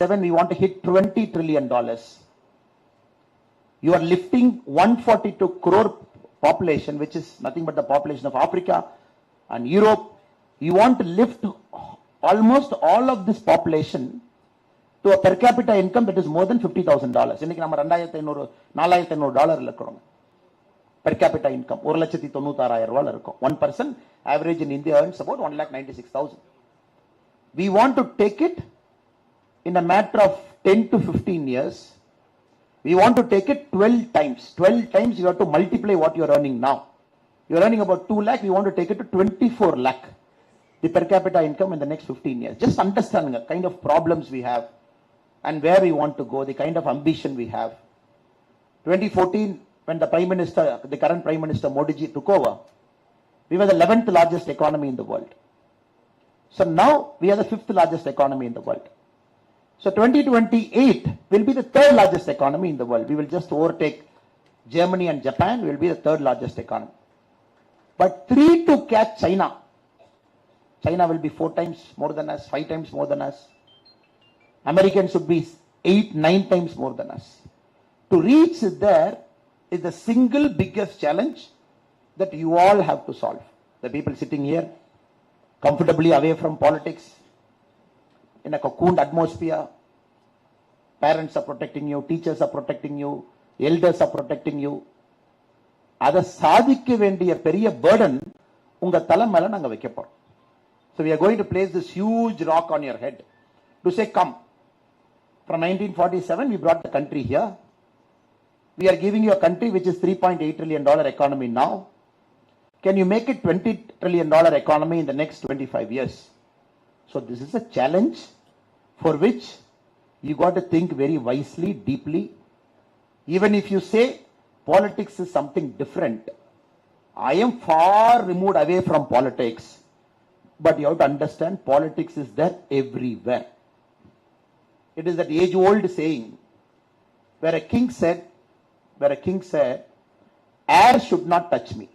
we want to hit $20 trillion. You are lifting 142 crore population, which is nothing but the population of Africa and Europe. You want to lift almost all of this population to a per capita income that is more than $50,000. இன்னைக்கு நம்ம $2,500 இருக்கிறோம். Per capita income 1,96,000 இருக்கும். One person average in India earns about 1,96,000. We want to take it in a matter of 10 to 15 years. We want to take it 12 times. 12 times you have to multiply what you are earning now. You are earning about 2 lakh. We want to take it to 24 lakh. The per capita income in the next 15 years. Just understanding the kind of problems we have and where we want to go, the kind of ambition we have. 2014, when the current Prime Minister Modi ji took over, we were the 11th largest economy in the world. So now we are the 5th largest economy in the world. So 2028 will be the 3rd largest economy in the world. We will just overtake Germany and Japan. We will be the 3rd largest economy. But 3 to catch China. China will be 4 times more than us, 5 times more than us. Americans should be 8, 9 times more than us. To reach there is the single biggest challenge that you all have to solve. The people sitting here, comfortably away from politics, in a cocooned atmosphere. Parents are protecting you, teachers are protecting you, elders are protecting you. அதை சாதிக்க வேண்டிய பெரிய burden உங்க தலை மேல நாங்க வைக்க போறோம். So we are going to place this huge rock on your head to say, come. From 1947 we brought the country here. We are giving you a country which is $3.8 trillion economy now. Can you make it $20 trillion economy in the next 25 years? So this is a challenge for which you got to think very wisely, deeply. Even if you say politics is something different, I am far removed away from politics, but you have to understand politics is there everywhere. It is that age-old saying where a king said, air should not touch me.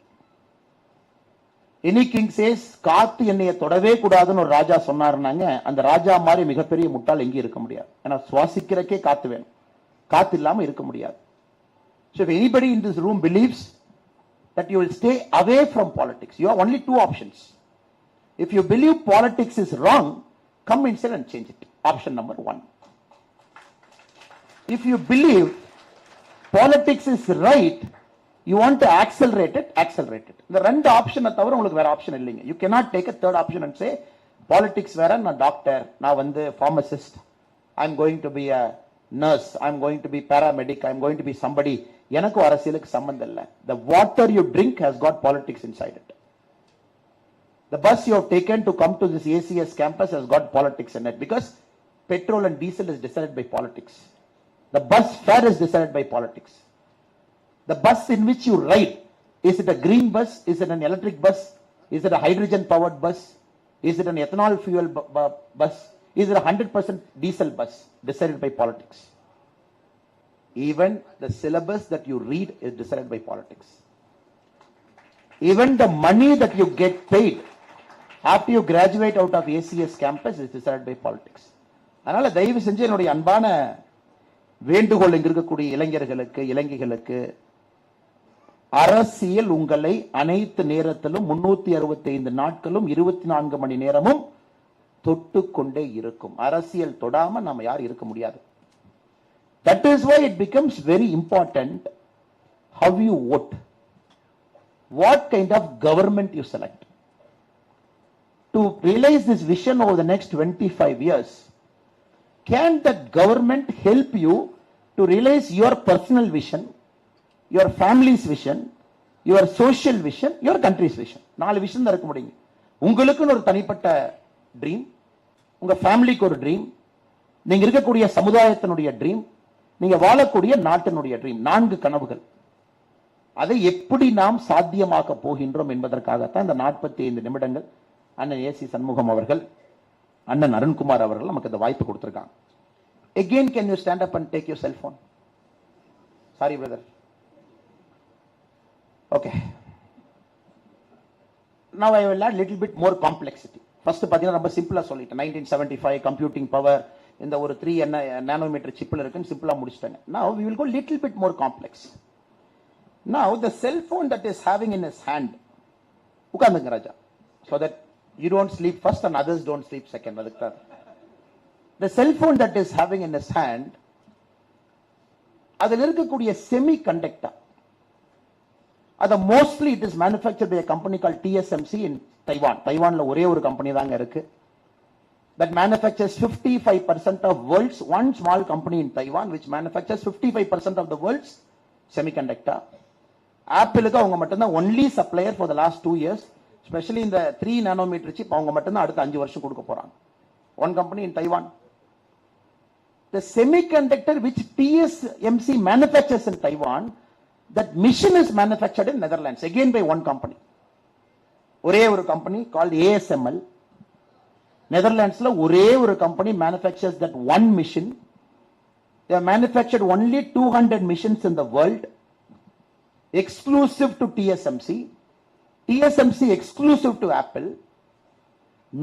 Any king says, காத்து என்னைய தொடவே கூடாதுன்னு ஒரு ராஜா சொன்னாருனாங்க, அந்த ராஜா மாதிரி மிகப்பெரிய முட்டாள் எங்கேயும் இருக்க முடியாது. ஏன்னா சுவாசிக்கிறக்கே காத்து வேணும், காத்து இல்லாம இருக்க முடியாது. So if anybody in this room believes that you will stay away from politics, you have only 2 options. If you believe politics is wrong, come inside and change it. Option number 1. If you believe politics is right, you want to accelerate it, accelerate it. The ரெண்டு ஆப்ஷனை தவிர உங்களுக்கு வேற option இல்லைங்க. You cannot take a third option and say, politics வேற, நான் doctor, நான் வந்து pharmacist, I'm going to be a nurse, I'm going to be paramedic, I'm going to be somebody. எனக்கு அரசியலுக்கு சம்பந்தம் இல்லை. The water you drink has got politics inside it. The bus you have taken to come to this ACS campus has got politics in it, because petrol and diesel is decided by politics. The bus fare is decided by politics. The bus in which you ride, is it a green bus? Is it an electric bus? Is it a hydrogen powered bus? Is it an ethanol fuel bus? Is it a 100% diesel bus? Decided by politics. Even the syllabus that you read is decided by politics. Even the money that you get paid after you graduate out of ACS campus is decided by politics. அதனால தயவு செஞ்சு என்னுடைய அன்பான வேண்டுகோள் இங்க இருக்கக்கூடிய இளைஞர்களுக்கு, இளைஞர்களுக்கு, அரசியல் உங்களை அனைத்து நேரத்திலும் 365 நாட்களும் 24 மணி நேரமும் தொட்டு கொண்டே இருக்கும். அரசியல் தொடாம நாம யார் இருக்க முடியாது. That is why it becomes very important how you vote, what kind of government you select. To realize this vision over the next 25 years, can that government help you to realize your personal vision, your family's vision, your social vision, your country's vision? 4 vision தான் இருக்க முடியும். உங்களுக்குன்னு ஒரு தனிப்பட்ட dream, உங்க ஃபேமிலிக்கு ஒரு dream, நீங்க இருக்கக்கூடிய சமுதாயத்தினுடைய ட்ரீம், நீங்க வாழக்கூடிய நாட்டினுடைய ட்ரீம். 4 கனவுகள். அதை எப்படி நாம் சாத்தியமாக்க போகின்றோம் என்பதற்காகத்தான் இந்த 45 நிமிடங்கள் அண்ணன் ஏசி சண்முகம் அவர்கள், அண்ணன் அருண்குமார் அவர்கள் நமக்கு இந்த வாய்ப்பு கொடுத்திருக்காங்க. Again, can you stand up and take your cell phone? Sorry, brother. Okay. Now I will add little bit more complexity. First, பாத்தீங்கன்னா ரொம்ப சிம்பிளா சொல்லிட்டேன். 1975 computing power, இந்த ஒரு 3 nanometer chipல இருக்குன்னு சிம்பிளா முடிச்சிட்டாங்க. Now we will go little bit more complex. Now the cell phone that is having in his hand, உட்கார்ந்துங்க Raja, so that you don't sleep first and others don't sleep second. The cell phone that is having in his hand, அதில் இருக்கக்கூடிய semiconductor, அது mostly it is manufactured by a company called TSMC in Taiwan. Taiwanல ஒரே ஒரு company தாங்க இருக்கு that manufactures 55% of world's, one small company in Taiwan which manufactures 55% of the world's semiconductor. Appleக்கு அவங்க மட்டும்தான் only supplier for the last 2 years, especially in the 3 nanometer chip அவங்க மட்டும்தான் அடுத்த 5 வருஷம் கொடுக்க போறாங்க. One company in Taiwan. The semiconductor which TSMC manufactures in Taiwan, that machine is manufactured in Netherlands, again by one company. ஒரே ஒரு company called ASML. Netherlands la ஒரே ஒரு company manufactures that one machine. They have manufactured only 200 machines in the world, exclusive to TSMC. TSMC exclusive to Apple.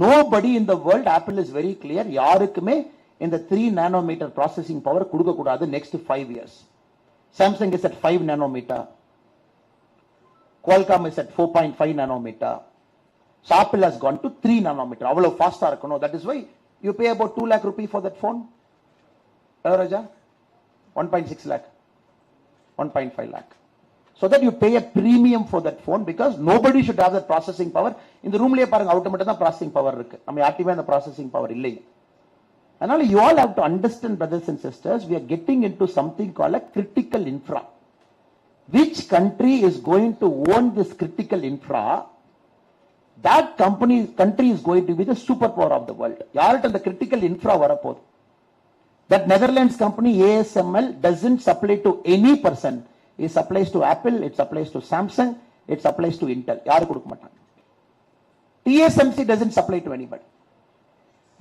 Nobody in the world, Apple is very clear, யாருக்குமே இந்த 3 nanometer processing power கொடுக்க கூடாது next 5 years. Samsung is at 5 nanometer. Qualcomm is at 4.5 nanometer. So Apple has gone to 3 nanometer. அவ்வளவு ஃபாஸ்டா இருக்கணும். That is why you pay about 2 lakh rupee for that phone. Raja? 1.6 lakh. 1.5 lakh. So that you pay a premium for that phone because nobody should have that processing power. In the room லயே பாருங்க, out மட்டும் தான் processing power இருக்கு. நம்ம யார்ட்டியுமே அந்த processing power இல்லை. அதனால you all have to understand, brothers and sisters, we are getting into something called a critical infra. Which country is going to own this critical infra? That country is going to be the superpower of the world. யார்ட்ட அந்த critical infra வரப்போகுது? That Netherlands company ASML doesn't supply to any person. It supplies to Apple, it supplies to Samsung, it supplies to Intel. யாரு கொடுக்க மாட்டாங்க. TSMC doesn't supply to anybody.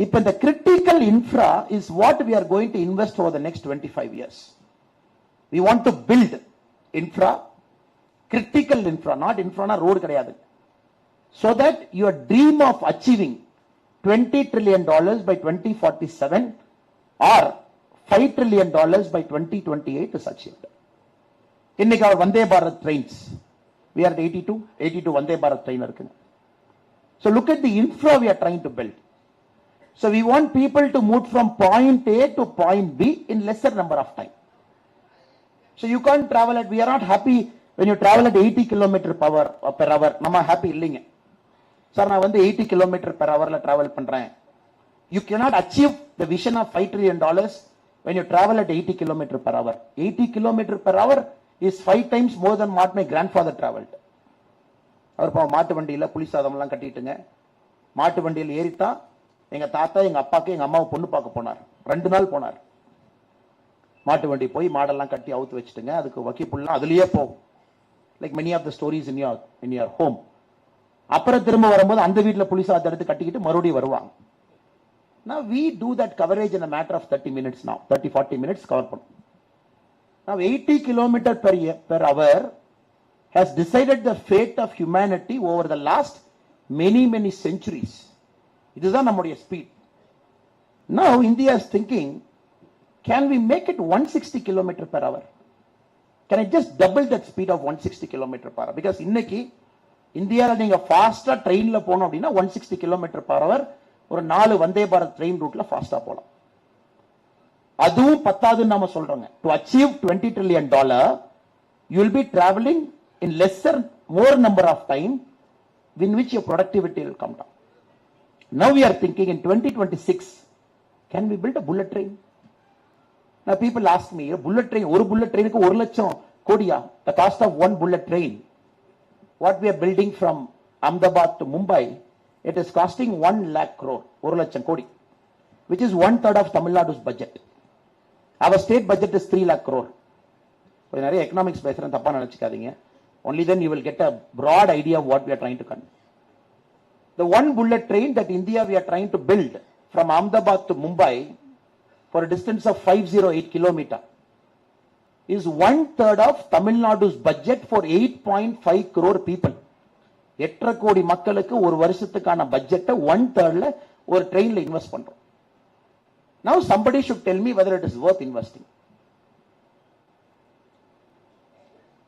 இப்ப the critical infra is what we are going to invest over the next 25 years. We want to build infra, critical infra, not infra na road கிடையாது. So that your dream of achieving $20 trillion by 2047 or $5 trillion by 2028 is achieved. இன்னைக்கு our Vande Bharat trains, we are at 82 Vande Bharat train இருக்குங்க. So look at the infra we are trying to build. So we want people to move from point A to point B in lesser number of time. So you can't travel at, we are not happy when you travel at 80 km per hour. நம்ம happy இல்லைங்க. Sir நான் வந்து 80 km per hourல travel பண்றேன். You cannot achieve the vision of $5 trillion when you travel at 80 km per hour. 80 km per hour is 5 times more than what my grandfather traveled. அவர் மாட்டு வண்டியில புலி சாதம் எல்லாம் கட்டிட்டுங்க, மாட்டு வண்டியில் ஏறித்தான் எங்க தாத்தா எங்க அப்பாக்கு எங்க அம்மாவை பொண்ணு பார்க்க போனார். 2 நாள் போனார். மாட்டு வண்டி போய் மாடெல்லாம் கட்டி அவுத்து வச்சுட்டுங்க, அதுக்கு வக்கிப்புல்லாம் அதுலயே போகும். Like many of the stories in your home. அப்புறம் திரும்ப வரும்போது அந்த வீட்டில் புலி சாதத்தை எடுத்து கட்டிக்கிட்டு மறுபடியும் வருவாங்க. Now we do that coverage in a matter of 30 minutes now. 30-40 minutes cover பண்ணும். Now 80 km per hour has decided the fate of humanity over the last many centuries. இதுதான் நம்முடைய speed. Now India is thinking, can we make it 160 km per hour? Can I just double that speed of 160 km per hour? Because இன்னைக்கு இந்தியால நீங்க ஃபாஸ்டா ட்ரெயின்ல போனோம் அப்படின்னா 160 km per hour ஒரு 4 வந்தே பாரத் ட்ரெயின் ரூட்ல ஃபாஸ்டா போலாம். அதுவும் பத்தாதுன்னு நாம சொல்றோங்க. To achieve $20 trillion, you will be traveling in more number of time in which your productivity will come down. Now we are thinking in 2026, can we build a bullet train? Now people ask me, a bullet train, ஒரு bullet train க்கு 1 லட்சம் கோடியா? The cost of one bullet train, what we are building from Ahmedabad to Mumbai, it is costing 1 lakh crore, 1 லட்சம் கோடி, which is 1/3 of Tamil Nadu's budget. Our state budget is 3 lakh crore. கொஞ்சம் நிறைய economics பேசுறேன், தப்பா நினைச்சுக்காதீங்க. Only then you will get a broad idea of what we are trying to conduct. The one bullet train that India we are trying to build from Ahmedabad to Mumbai for a distance of 508 km is 1/3 of Tamil Nadu's budget for 8.5 crore people. 8 கோடி மக்களுக்கு ஒரு வருஷத்துக்கான பட்ஜெட்டை 1/3ல ஒரு ட்ரெயின்ல invest பண்றோம். Now somebody should tell me whether it is worth investing.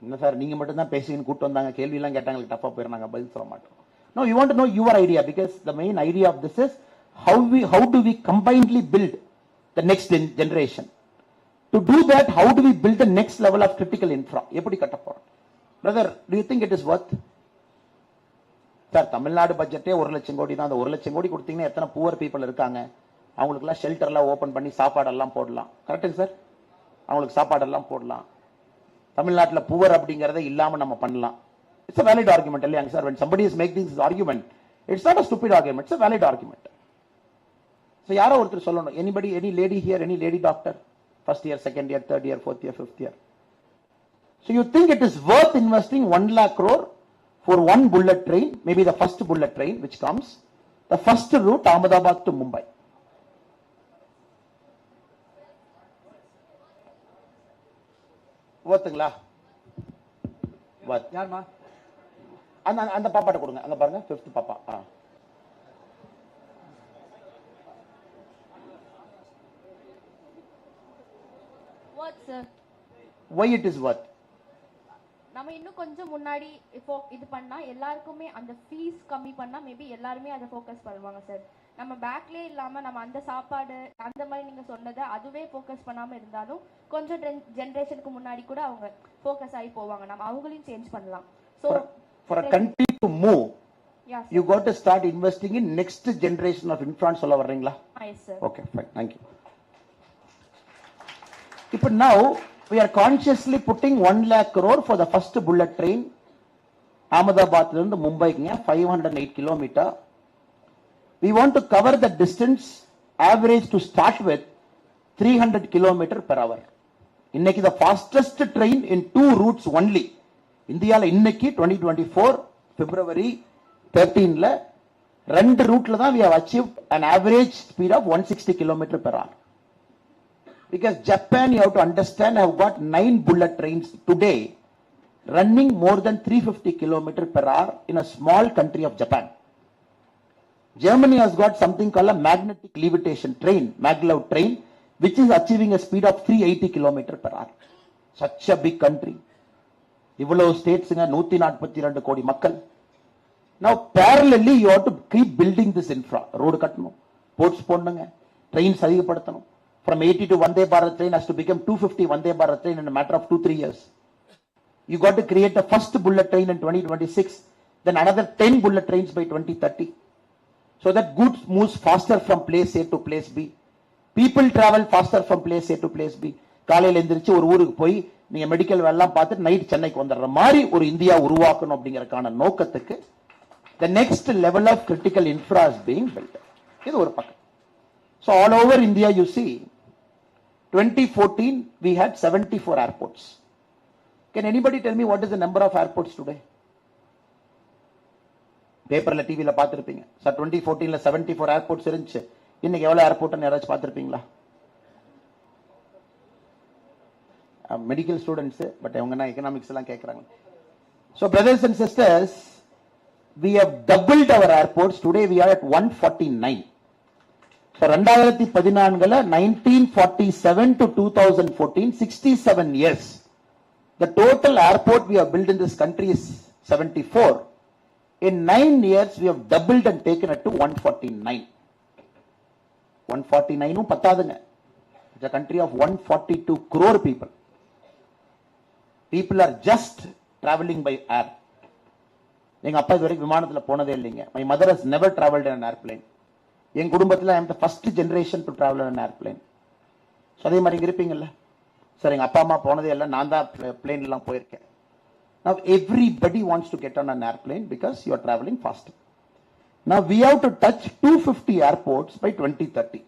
என்ன sir நீங்க மட்டும் தான் பேசின்னு கூட்டு வந்தாங்க, கேள்வி எல்லாம் கேட்டாங்க, டஃபா போயிடுறாங்க, பதில் சொல்ல மாட்டோம். No, you want to know your idea, because the main idea of this is how do we combinedly build the next generation. To do that, how do we build the next level of critical infra? எப்படி கட்ட போறோம்? Brother, do you think it is worth? Sir Tamil Nadu பட்ஜெட்டே 1 லட்சம் கோடி தான். அந்த 1 லட்சம் கோடி கொடுத்தீங்கன்னா எத்தனை புவர் பீப்புள் இருக்காங்க, அவங்களுக்குலாம் ஷெல்டர்லாம் ஓபன் பண்ணி சாப்பாடெல்லாம் போடலாம். கரெக்டுங்க சார்? அவங்களுக்கு சாப்பாடெல்லாம் போடலாம். தமிழ்நாட்டில் புவர் அப்படிங்கறத இல்லாம நம்ம பண்ணலாம். It's a valid argument, இல்லையாங்க sir? When somebody is making this argument, it's not a stupid argument, it's a valid argument. So யாரோ ஒருத்தர் சொல்லணும். Anybody, any lady here, any lady doctor? First year, second year, third year, fourth year, fifth year. So you think it is worth investing 1 lakh crore for one bullet train, maybe the first bullet train which comes, the first route Ahmedabad to Mumbai. worthங்களா? யாருமா? அந்த பாப்பாட்ட கொடுங்க, அங்க பாருங்க, 5th பாப்பா. What sir? Why it is worth? நம்ம இன்னும் கொஞ்சம் முன்னாடி இப்போ இது பண்ணா எல்லாருக்குமே அந்த ஃபீஸ் கம்மி பண்ணா மேபி எல்லாருமே அதை ஃபோக்கஸ் பண்ணுவாங்க சார். நம்ம பேக்லயே இல்லாம நம்ம அந்த சாப்பாடு அந்த மாதிரி நீங்க சொன்னதை அதுவே ஃபோக்கஸ் பண்ணாம இருந்தாலும் கொஞ்சம் ஜெனரேஷனுக்கு முன்னாடி கூட அவங்க ஃபோக்கஸ் ஆகி போவாங்க. நம்ம அவங்களையும் சேஞ்ச் பண்ணலாம். So for a country to move, yes, you got to start investing in next generation of influence. சொல்ல வர்றீங்களா? Yes sir. Okay, fine, thank you. But now we are consciously putting 1 lakh crore for the first bullet train Ahmedabad to Mumbai, 508 kilometer. We want to cover the distance average to start with 300 kilometer per hour. இன்னைக்கு the fastest train in 2 routes only. இந்தியால இன்னைக்கு 2024 February 13ல 2 ரூட்ல தான் we have achieved an average speed of 160 kilometer per hour. Because Japan, you have to understand, have got 9 bullet trains today running more than 350 kilometer per hour in a small country of Japan. Germany has got something called a magnetic levitation train, maglev train, which is achieving a speed of 380 kilometer per hour. Such a big country. இவ்வளவு ஸ்டேட்ஸ்ங்க, 142 கோடி மக்கள். Now parallelly you have to keep building this infra. Road கட்டணும், ports போடணுங்க, trains அதிகப்படுத்தணும். From 80 to Vande Bharat train has to become 250 Vande Bharat train in a matter of 2-3 years. You got to create the first bullet train in 2026, then another 10 bullet trains by 2030. So that goods moves faster from place A to place B. People travel faster from place A to place B. காலையில எந்திரிச்சு ஒரு ஊருக்கு போய் நீங்க medical வேலைலாம் பார்த்துட்டு night சென்னைக்கு வந்துடுற மாதிரி ஒரு இந்தியா உருவாக்கணும் அப்படிங்கறதுக்கான நோக்கத்துக்கு the next level of critical infra is being built. இது ஒரு பக்கம். So all over India you see, 2014 we had 74 airports. Can anybody tell me what is the number of airports today? பேப்பர்ல டிவில பார்த்திருப்பீங்க. சார் 2014ல 74 ஏர்போர்ட்ஸ் இருந்துச்சு. இன்னைக்கு எவ்வளவு ஏர்போர்ட்னு யாராச்சும் பார்த்திருப்பீங்களா? மெடிக்கல் ஸ்டூடெண்ட்ஸ், பட் அவங்கன்னா எகனாமிக்ஸ் எல்லாம் கேட்கறாங்க. So brothers and sisters, we have doubled our airports. Today we are at 149. So 2014ல 1947 to 2014, 67 years. The total airport we have built in this country is 74. In 9 years we have doubled and taken it to 149. 149 பத்தாதுங்க. It's a country of 142 crore people. People are just traveling by air. எங்க அப்பா இதுவரைக்கும் விமானத்துல போனதே இல்லைங்க. My mother has never traveled in an airplane. என் குடும்பத்துல I am the first generation to travel in an airplane. So அதே மாதிரி இங்க இருப்பீங்கல்ல சார், எங்க அப்பா அம்மா போனதே இல்லை, நான் தான் பிளேன்ல எல்லாம் போயிருக்கேன். Now everybody wants to get on an airplane because you are traveling faster. Now we have to touch 250 airports by 2030.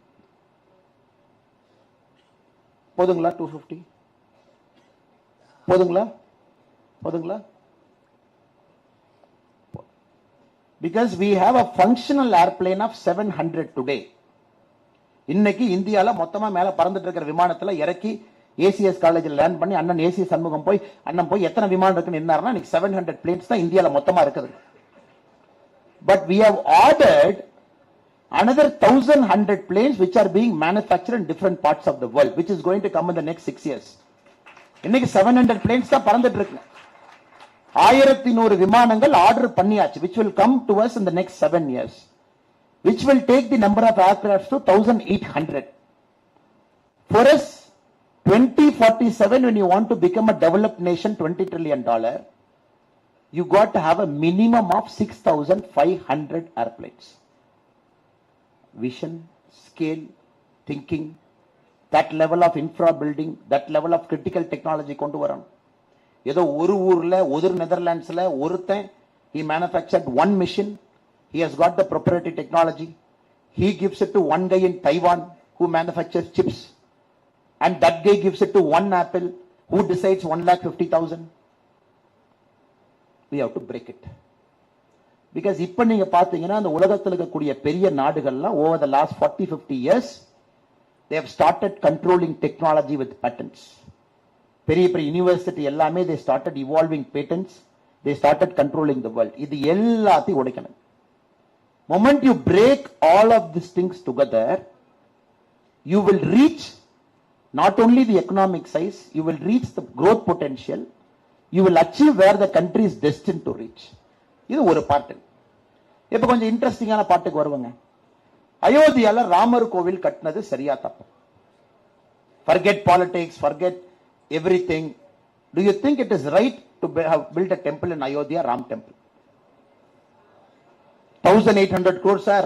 போதுங்களா 250? போதுங்களா? போதுங்களா? Because we have a functional airplane of 700 today. இன்னைக்கு இந்தியால மொத்தமா மேல பறந்துட்டு இருக்கிற விமானத்துல இறக்கி ஏசிஎஸ் காலேஜில் லேண்ட் பண்ணி அண்ணன் ஏசி சண்முகம் போய் அண்ணன் போய் எத்தனை விமானம் இருக்குன்னு என்னாருன்னா இன்னைக்கு 700 பிளேன்ஸ் தான் இந்தியால மொத்தமா இருக்குது. But we have ordered Another 1,100 planes which are being manufactured in different parts of the world, which is going to come in the next 6 years. இன்னைக்கு 700 planes தான் பறந்துட்டு இருக்கு. 1100 விமானங்கள் ஆர்டர் பண்ணியாச்சு, which will come to us in the next 7 years, which will take the number of aircrafts to 1,800. For us, 2047, when you want to become a developed nation, $20 trillion, you got to have a minimum of 6,500 airplanes. Vision, scale, thinking, that level of infra building, that level of critical technology கொண்டு வரணும். ஏதோ ஒரு ஊர்ல ஒரு நெதர்லாண்ட்ஸ்ல ஒருத்தன் he manufactured one machine, he has got the proprietary technology, he gives it to one guy in Taiwan who manufactures chips, and that guy gives it to one Apple who decides 1,50,000. We have to break it. Because இப்ப நீங்க பாத்தீங்கன்னா அந்த உலகத்தில் இருக்கக்கூடிய பெரிய நாடுகள்லாம் over the last 40-50 years they have started controlling technology with patents. பெரிய பெரிய யூனிவர்சிட்டி எல்லாமே they started evolving patents, they started controlling the world. இது எல்லாத்தையும் உடைக்கணும். Moment you break all of these things together, you will reach not only the economic size, you will reach the growth potential, you will achieve where the country is destined to reach. இது ஒரு பாட்டு. இப்ப கொஞ்சம் இன்ட்ரெஸ்டிங்கான பாட்டுக்கு வருவாங்க. அயோத்தியால ராமர் கோவில் கட்டினது சரியா தப்பு? Forget politics, forget everything. Do you think it is right to have built a temple in Ayodhya, Ram temple? 1,800 crores, sir.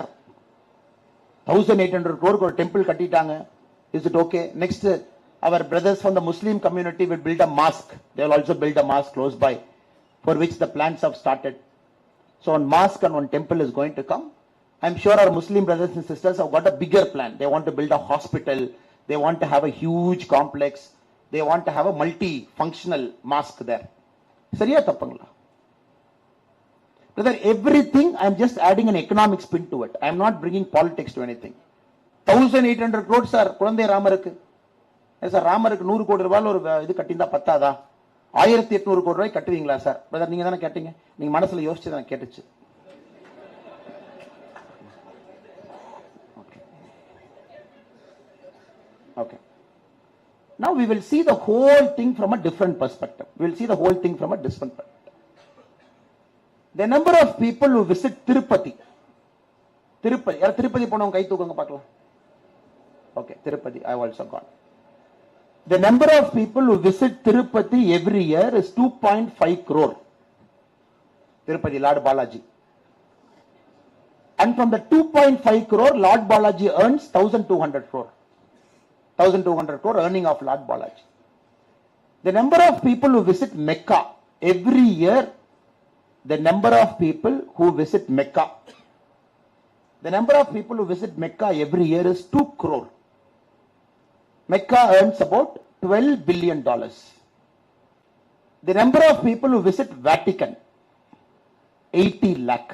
1,800 crore ஒரு temple கட்டிட்டாங்க. Is it okay? Next, our brothers from the Muslim community will build a mosque. They will also build a mosque close by, for which the plans have started. So one mosque and one temple is going to come. I'm sure our Muslim brothers and sisters have got a bigger plan. They want to build a hospital. They want to have a huge complex. They want to have a multi-functional mosque there. சரியா தப்புங்களா? Brother, everything I'm just adding an economic spin to it. I'm not bringing politics to anything. 1,800 crores, sir. குழந்தை ராமருக்கு. Sir ராமருக்கு 100 கோடி ரூபாய் ஒரு இது கட்டியிருந்தா பத்தாதா? 1,800 கோடி ரூபாய் கட்டுவீங்களா சார்? பிரதர் நீங்க தானே கேட்டீங்க, நீங்க மனசுல யோசிச்சு தான் கேட்டுச்சு. Okay. Now we will see the whole thing from a different perspective. We will see the whole thing from a different perspective. The number of people who visit Tirupati. Tirupati போனவங்க கை தூக்குங்க பார்க்கலாம். Okay, Tirupati, I have also gone. The number of people who visit Tirupati every year is 2.5 crore. Tirupati, Lord Balaji. And from the 2.5 crore, Lord Balaji earns 1,200 crore. 1,200 crore earning of Lord Balaji. The number of people who visit Mecca every year, the number of people who visit Mecca, the number of people who visit Mecca every year is 2 crore. Mecca earns about $12 billion. The number of people who visit Vatican, 80 lakh.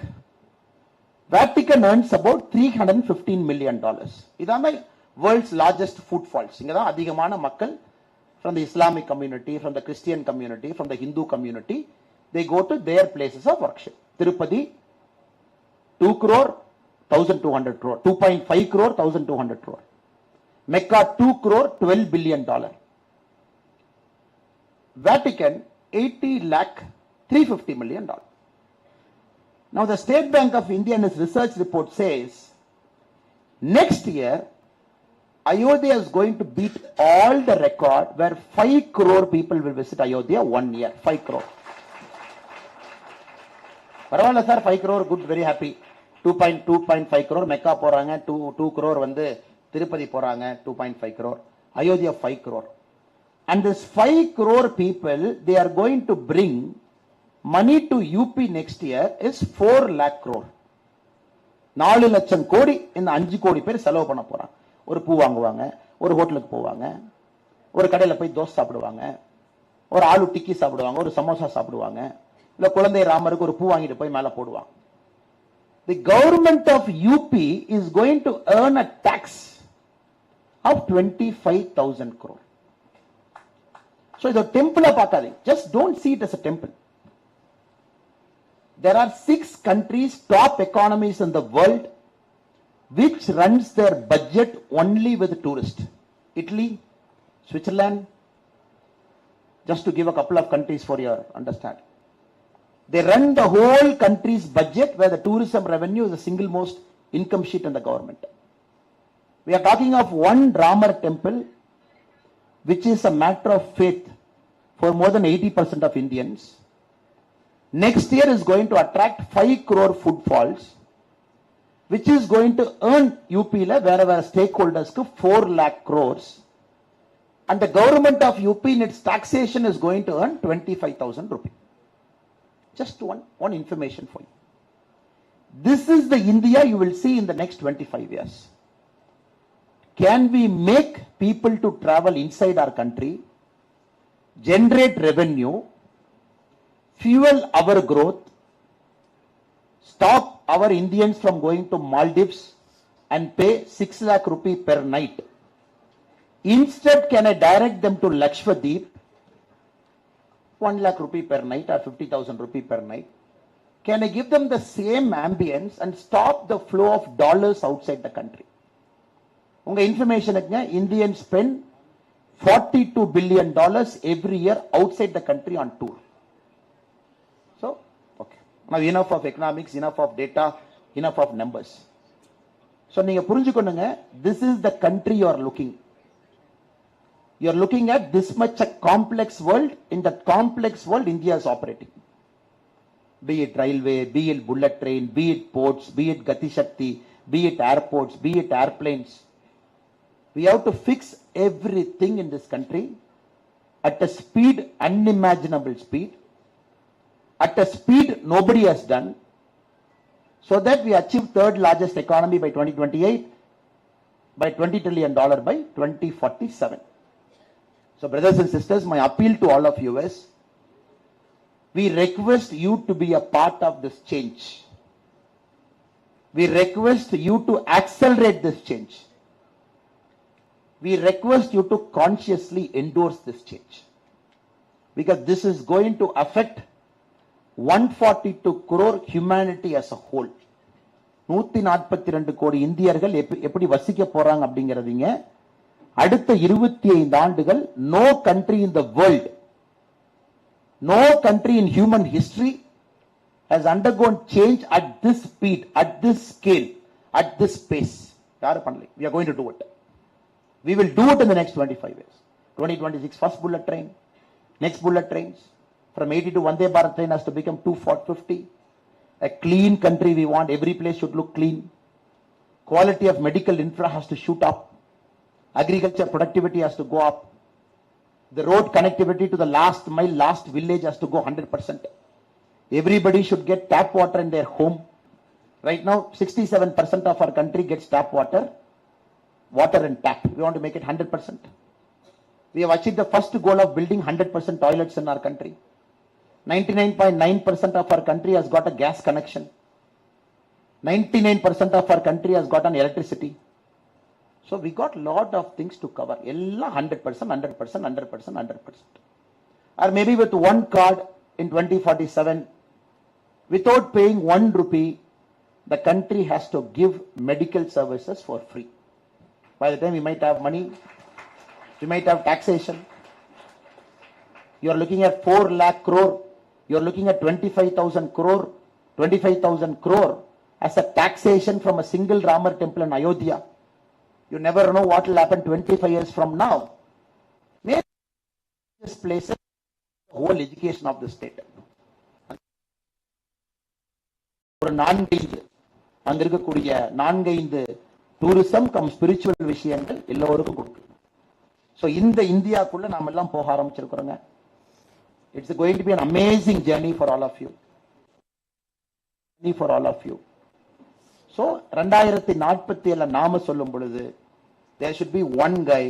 Vatican earns about $315 million. இதாமே world's largest footfalls. இங்கதான் அதிகமான மக்கள் from the Islamic community, from the Christian community, from the Hindu community, they go to their places of worship. Tirupati, 2 crore, 1,200 crore. 2.5 crore, 1,200 crore. Mecca, 2 crore, $12 billion. Vatican, 80 lakh, $350 million. Now the State Bank of India in its research report says, next year, Ayodhya is going to beat all the record where 5 crore people will visit Ayodhya 1 year. 5 crore. பரவாயில்ல sir, 5 crore, good, very happy. 2.5 crore Mecca போறாங்க, 2 crore வந்து திருப்பதி போறாங்க, 2.5 crore. Ayodhya 5 crore. And this 5 crore people, they are going to bring money to UP next year is 4 lakh crore. 4 லட்சம் கோடி இந்த 5 கோடி பேர் செலவு பண்ண போறாங்க. ஒரு பூ வாங்குவாங்க, ஒரு ஹோட்டலுக்கு போவாங்க, ஒரு கடையில போய் தோசை சாப்பிடுவாங்க, ஒரு ஆலு டிக்கி சாப்பிடுவாங்க, ஒரு சமோசா சாப்பிடுவாங்க, இல்ல குழந்தை ராமருக்கு ஒரு பூ வாங்கிட்டு போய் மேல போடுவாங்க. The government of UP is going to earn a tax of 25,000 crore. So the temple பார்க்காதீங்க, just don't see it as a temple. There are 6 countries, top economies in the world, which runs their budget only with tourists. Italy, Switzerland, just to give a couple of countries for your understanding. They run the whole country's budget where the tourism revenue is the single most income sheet in the government. We are talking of one Ramar temple, which is a matter of faith for more than 80% of Indians. Next year is going to attract 5 crore footfalls, which is going to earn UP wherever stakeholders 4 lakh crores. And the government of UP in its taxation is going to earn 25,000 rupees. Just one information for you. This is the India you will see in the next 25 years. Can we make people to travel inside our country, generate revenue, fuel our growth, stop our Indians from going to Maldives and pay 6 lakh rupee per night? Instead, can I direct them to Lakshadweep, 1 lakh rupee per night or 50,000 rupee per night? Can I give them the same ambience and stop the flow of dollars outside the country? Unga information, Indians spend $42 billion every year outside the country on tour. So, okay. Now enough of economics, enough of data, enough of numbers. So, this is the country you are looking. You are looking at this much a complex world. In that complex world, India is operating. Be it railway, be it bullet train, be it ports, be it Gati Shakti, be it airports, be it airplanes. We have to fix everything in this country at a speed, unimaginable speed, at a speed nobody has done, so that we achieve third largest economy by 2028, by $20 trillion by 2047. So brothers and sisters, my appeal to all of you is, we request you to be a part of this change. We request you to accelerate this change. We request you to consciously endorse this change. Because this is going to affect 142 crore humanity as a whole. 142 கோடி இந்தியர்கள் எப்படி வசிக்க போறாங்க அப்படிங்கறதுங்க அடுத்த 25 ஆண்டுகள் no country in the world, no country in human history has undergone change at this speed, at this scale, at this pace. யாரு பண்ணல? We are going to do it. We will do it in the next 25 years. 2026 first bullet train, next bullet trains. From 80 to Vande Bharat train has to become 250. A clean country we want. Every place should look clean. Quality of medical infra has to shoot up. Agriculture productivity has to go up. The road connectivity to the last mile, last village has to go 100%. Everybody should get tap water in their home. Right now, 67% of our country gets tap water. Water and tap. We want to make it 100%. We have achieved the first goal of building 100% toilets in our country. 99.9% of our country has got a gas connection. 99% of our country has got an electricity. So we got a lot of things to cover. 100%, 100%, 100%, 100%. Or maybe with one card in 2047, without paying 1 rupee, the country has to give medical services for free. By the time we might have money, we might have taxation. You are looking at 4 lakh crore. You are looking at 25,000 crore. 25,000 crore as a taxation from a single Ramar temple in Ayodhya. You never know what will happen 25 years from now. Maybe this places the whole education of the state. ஒரு 4 அங்க இருக்கக்கூடிய 4-5 tourism come spiritual விஷயங்கள் எல்லோருக்கும் கொடுக்கும். So இந்த இந்தியாக்குள்ள நாம எல்லாம் போக ஆரம்பிச்சிருக்கிறோங்க. It's going to be an amazing journey for all of you. For all of you. So 2047 நாம சொல்லும் பொழுது there should be one guy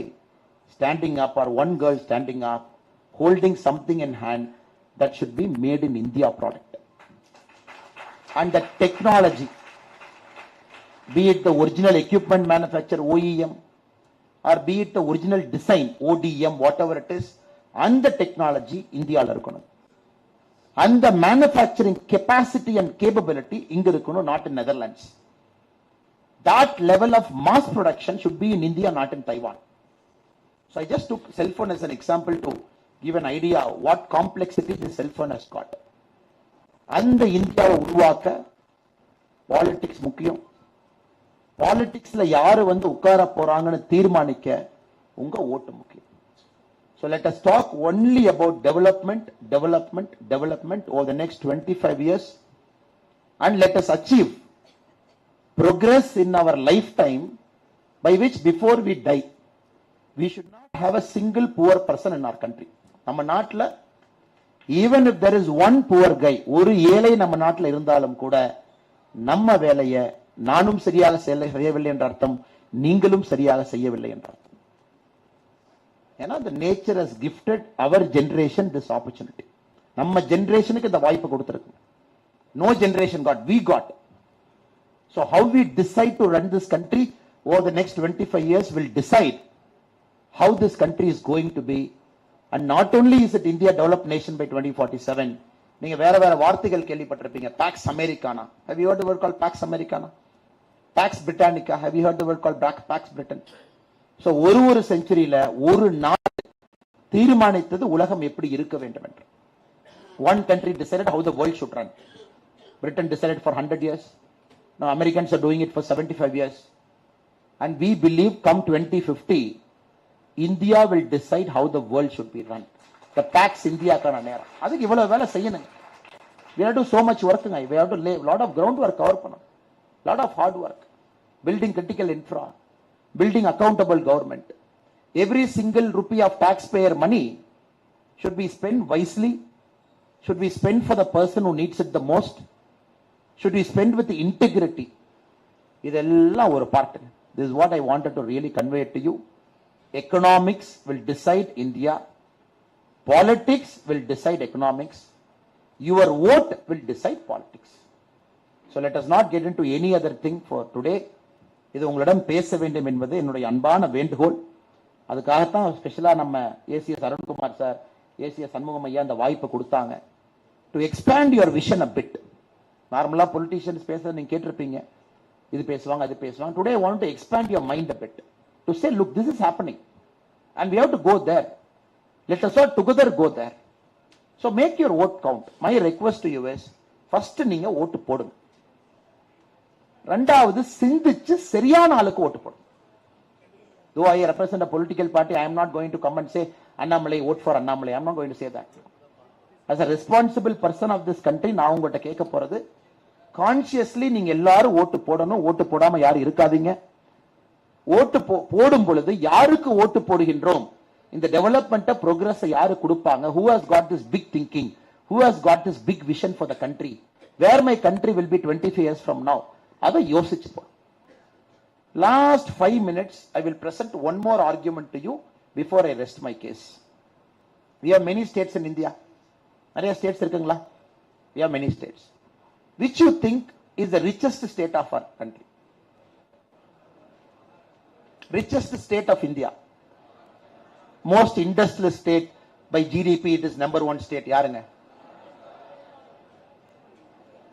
standing up or one girl standing up holding something in hand that should be made in India product. And the technology, be it the original equipment manufacture OEM or be it the original design ODM, whatever it is, and the technology India la irukanum. And the manufacturing capacity and capability inga irukanum, not in Netherlands. That level of mass production should be in India, not in Taiwan. So I just took cell phone as an example to give an idea of what complexity the cell phone has got. அந்த இந்தியாவை உருவாக்க politics முக்கியம். பாலிடிக்ஸ்ல யாரு வந்து உட்கார போறாங்கன்னு தீர்மானிக்க உங்க ஓட்டு முக்கியம். So let us talk only about development over the next 25 years, and let us achieve progress in our lifetime by which before we die we should not have a single poor person in our country. நம்ம நாட்டுல even if there is one poor guy, ஒரு ஏழை நம்ம நாட்டுல இருந்தாலும் கூட நம்ம வேலையை நானும் சரியாக செய்யவில்லை என்ற அர்த்தம், நீங்களும் சரியாக செய்யவில்லை என்ற அர்த்தம். ஏன்னா the nature has gifted our generation this opportunity. நம்ம ஜெனரேஷனுக்கு இந்த வாய்ப்பு கொடுத்திருக்கு. No generation got, we got. So how we decide to run this country over the next 25 years will decide how this country is going to be. And not only is it India developed nation by 2047, நீங்க வேற வேற வார்த்தைகள் கேள்விப்பட்டிருப்பீங்க. Pax Americana. Have you heard the word called Pax Americana? Pax Britannica. Have you heard the word called Pax Britain? So ஒரு செஞ்சுரியில ஒரு நாடு தீர்மானித்தது உலகம் எப்படி இருக்க வேண்டும் என்று. One country decided how the world should run. Britain decided for 100 years. Now Americans are doing it for 75 years. And we believe come 2050, India will decide how the world should be run. The Pax India kana நேரம். அதுக்கு இவ்வளவு வேலை செய்யணும். We have to do so much work. We have to lay a lot of groundwork cover பண்ணணும். Lot of hard work. Building critical infra. Building accountable government. Every single rupee of taxpayer money should be spent wisely. Should be spent for the person who needs it the most. Should be spent with the integrity. இதெல்லாம் ஒரு part. This is what I wanted to really convey to you. Economics will decide India. Politics will decide economics. Your vote will decide politics. So let us not get into any other thing for today. இது உங்களிடம் பேச வேண்டும் என்பது என்னுடைய அன்பான வேண்டுகோள். அதுக்காகத்தான் ஸ்பெஷலா நம்ம ACS Arunkumar sir, ACS Shanmugam ஐயா இந்த வாய்ப்பு கொடுத்தாங்க. To expand your vision a bit. நார்மலா பொலிட்டீஷியன்ஸ் பேசுறது நீங்க கேட்டிருப்பீங்க, இது பேசுவாங்க அது பேசுவாங்க. Today I want to expand your mind a bit. To say, look, this is happening and we have to go there. Let us all together go there. So make your vote count. My request to you is, first நீங்க ஓட்டு போடுங்க. ரெண்டாவது சிந்திச்சு சரியான ஆளுக்கு ஓட்டு போடுங்க. Though I represent a political party, I am not going to come and say, Annamalai, vote for Annamalai. I am not going to say that. As a responsible person of this country, நான் உங்கள்கிட்ட கேட்க போறது, consciously நீங்க எல்லாரும் ஓட்டு போடணும். ஓட்டு போடாம யாரும் இருக்காதீங்க. ஓட்டு போடும் பொழுது யாருக்கு ஓட்டு போடுகின்றோம், இந்த டெவலப்மெண்ட் ப்ரோக்ரஸ் யாரு கொடுப்பாங்க, who has got this big thinking, who has got this big vision for the country, where my country will be 25 years from now, அதை யோசிச்சு போ. Last 5 minutes I will present one more argument to you before I rest my case. We have many states in India. நிறைய states இருக்குங்களா? We have many states. Which you think is the richest state of our country? Richest state of India, most industrial state by GDP, it is number 1 state. யாருங்க?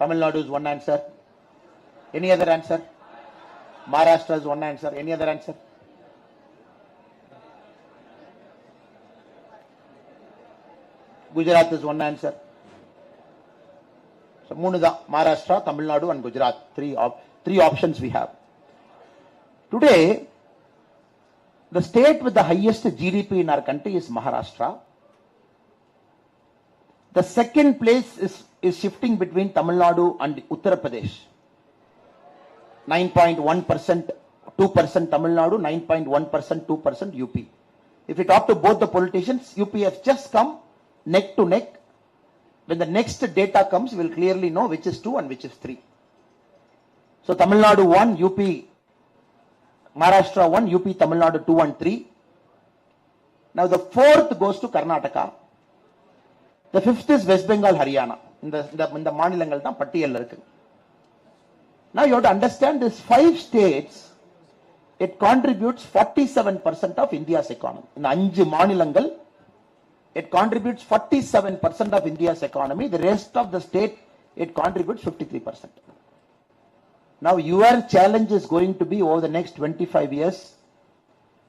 Tamil Nadu is one answer. Any other answer? Maharashtra is one answer. Any other answer? Gujarat is one answer. So மூணு தான், Maharashtra, Tamil Nadu and Gujarat. Three options we have. Today the state with the highest GDP in our country is Maharashtra. The second place is shifting between Tamil Nadu and Uttar Pradesh. 9.1%, 2% Tamil Nadu, 9.1%, 2% UP. If we talk to both the politicians, UP has just come neck to neck. When the next data comes, we will clearly know which is 2 and which is 3. So Tamil Nadu 1, UP Maharashtra 1, UP, Tamil Nadu 2 and 3. Now the 4th goes to Karnataka. The 5th is West Bengal, Haryana. இந்த மாநிலங்கள் தான் பட்டியல்ல இருக்கு. Now you have to understand these 5 states, it contributes 47% of India's economy. இந்த 5 மாநிலங்கள், it contributes 47% of India's economy. The rest of the state, it contributes 53%. Now your challenge is going to be over the next 25 years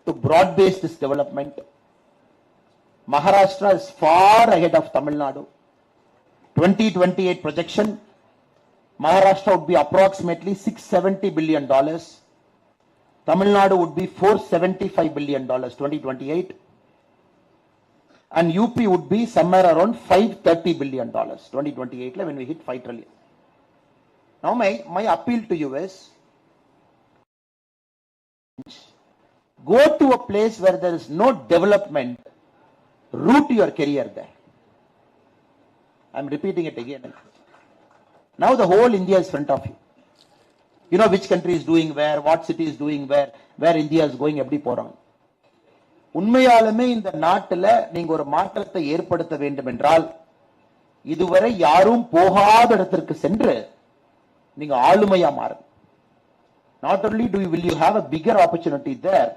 to broad-base this development. Maharashtra is far ahead of Tamil Nadu. 2028 projection, Maharashtra would be approximately $670 billion. Tamil Nadu would be $475 billion 2028. And UP would be somewhere around $530 billion 2028 when we hit 5 trillion. Now my appeal to you is, go to a place where there is no development, root your career there. I'm repeating it again. Now the whole India is in front of you. You know which country is doing where, what city is doing where India is going, எப்படி போறாங்க. உண்மையாலுமே இந்த நாட்டில் நீங்க ஒரு மாற்றத்தை ஏற்படுத்த வேண்டும் என்றால், இதுவரை யாரும் போகாத இடத்திற்கு சென்று நீங்க ஆளுமையா மாறுங்க. Not only will you have a bigger opportunity there,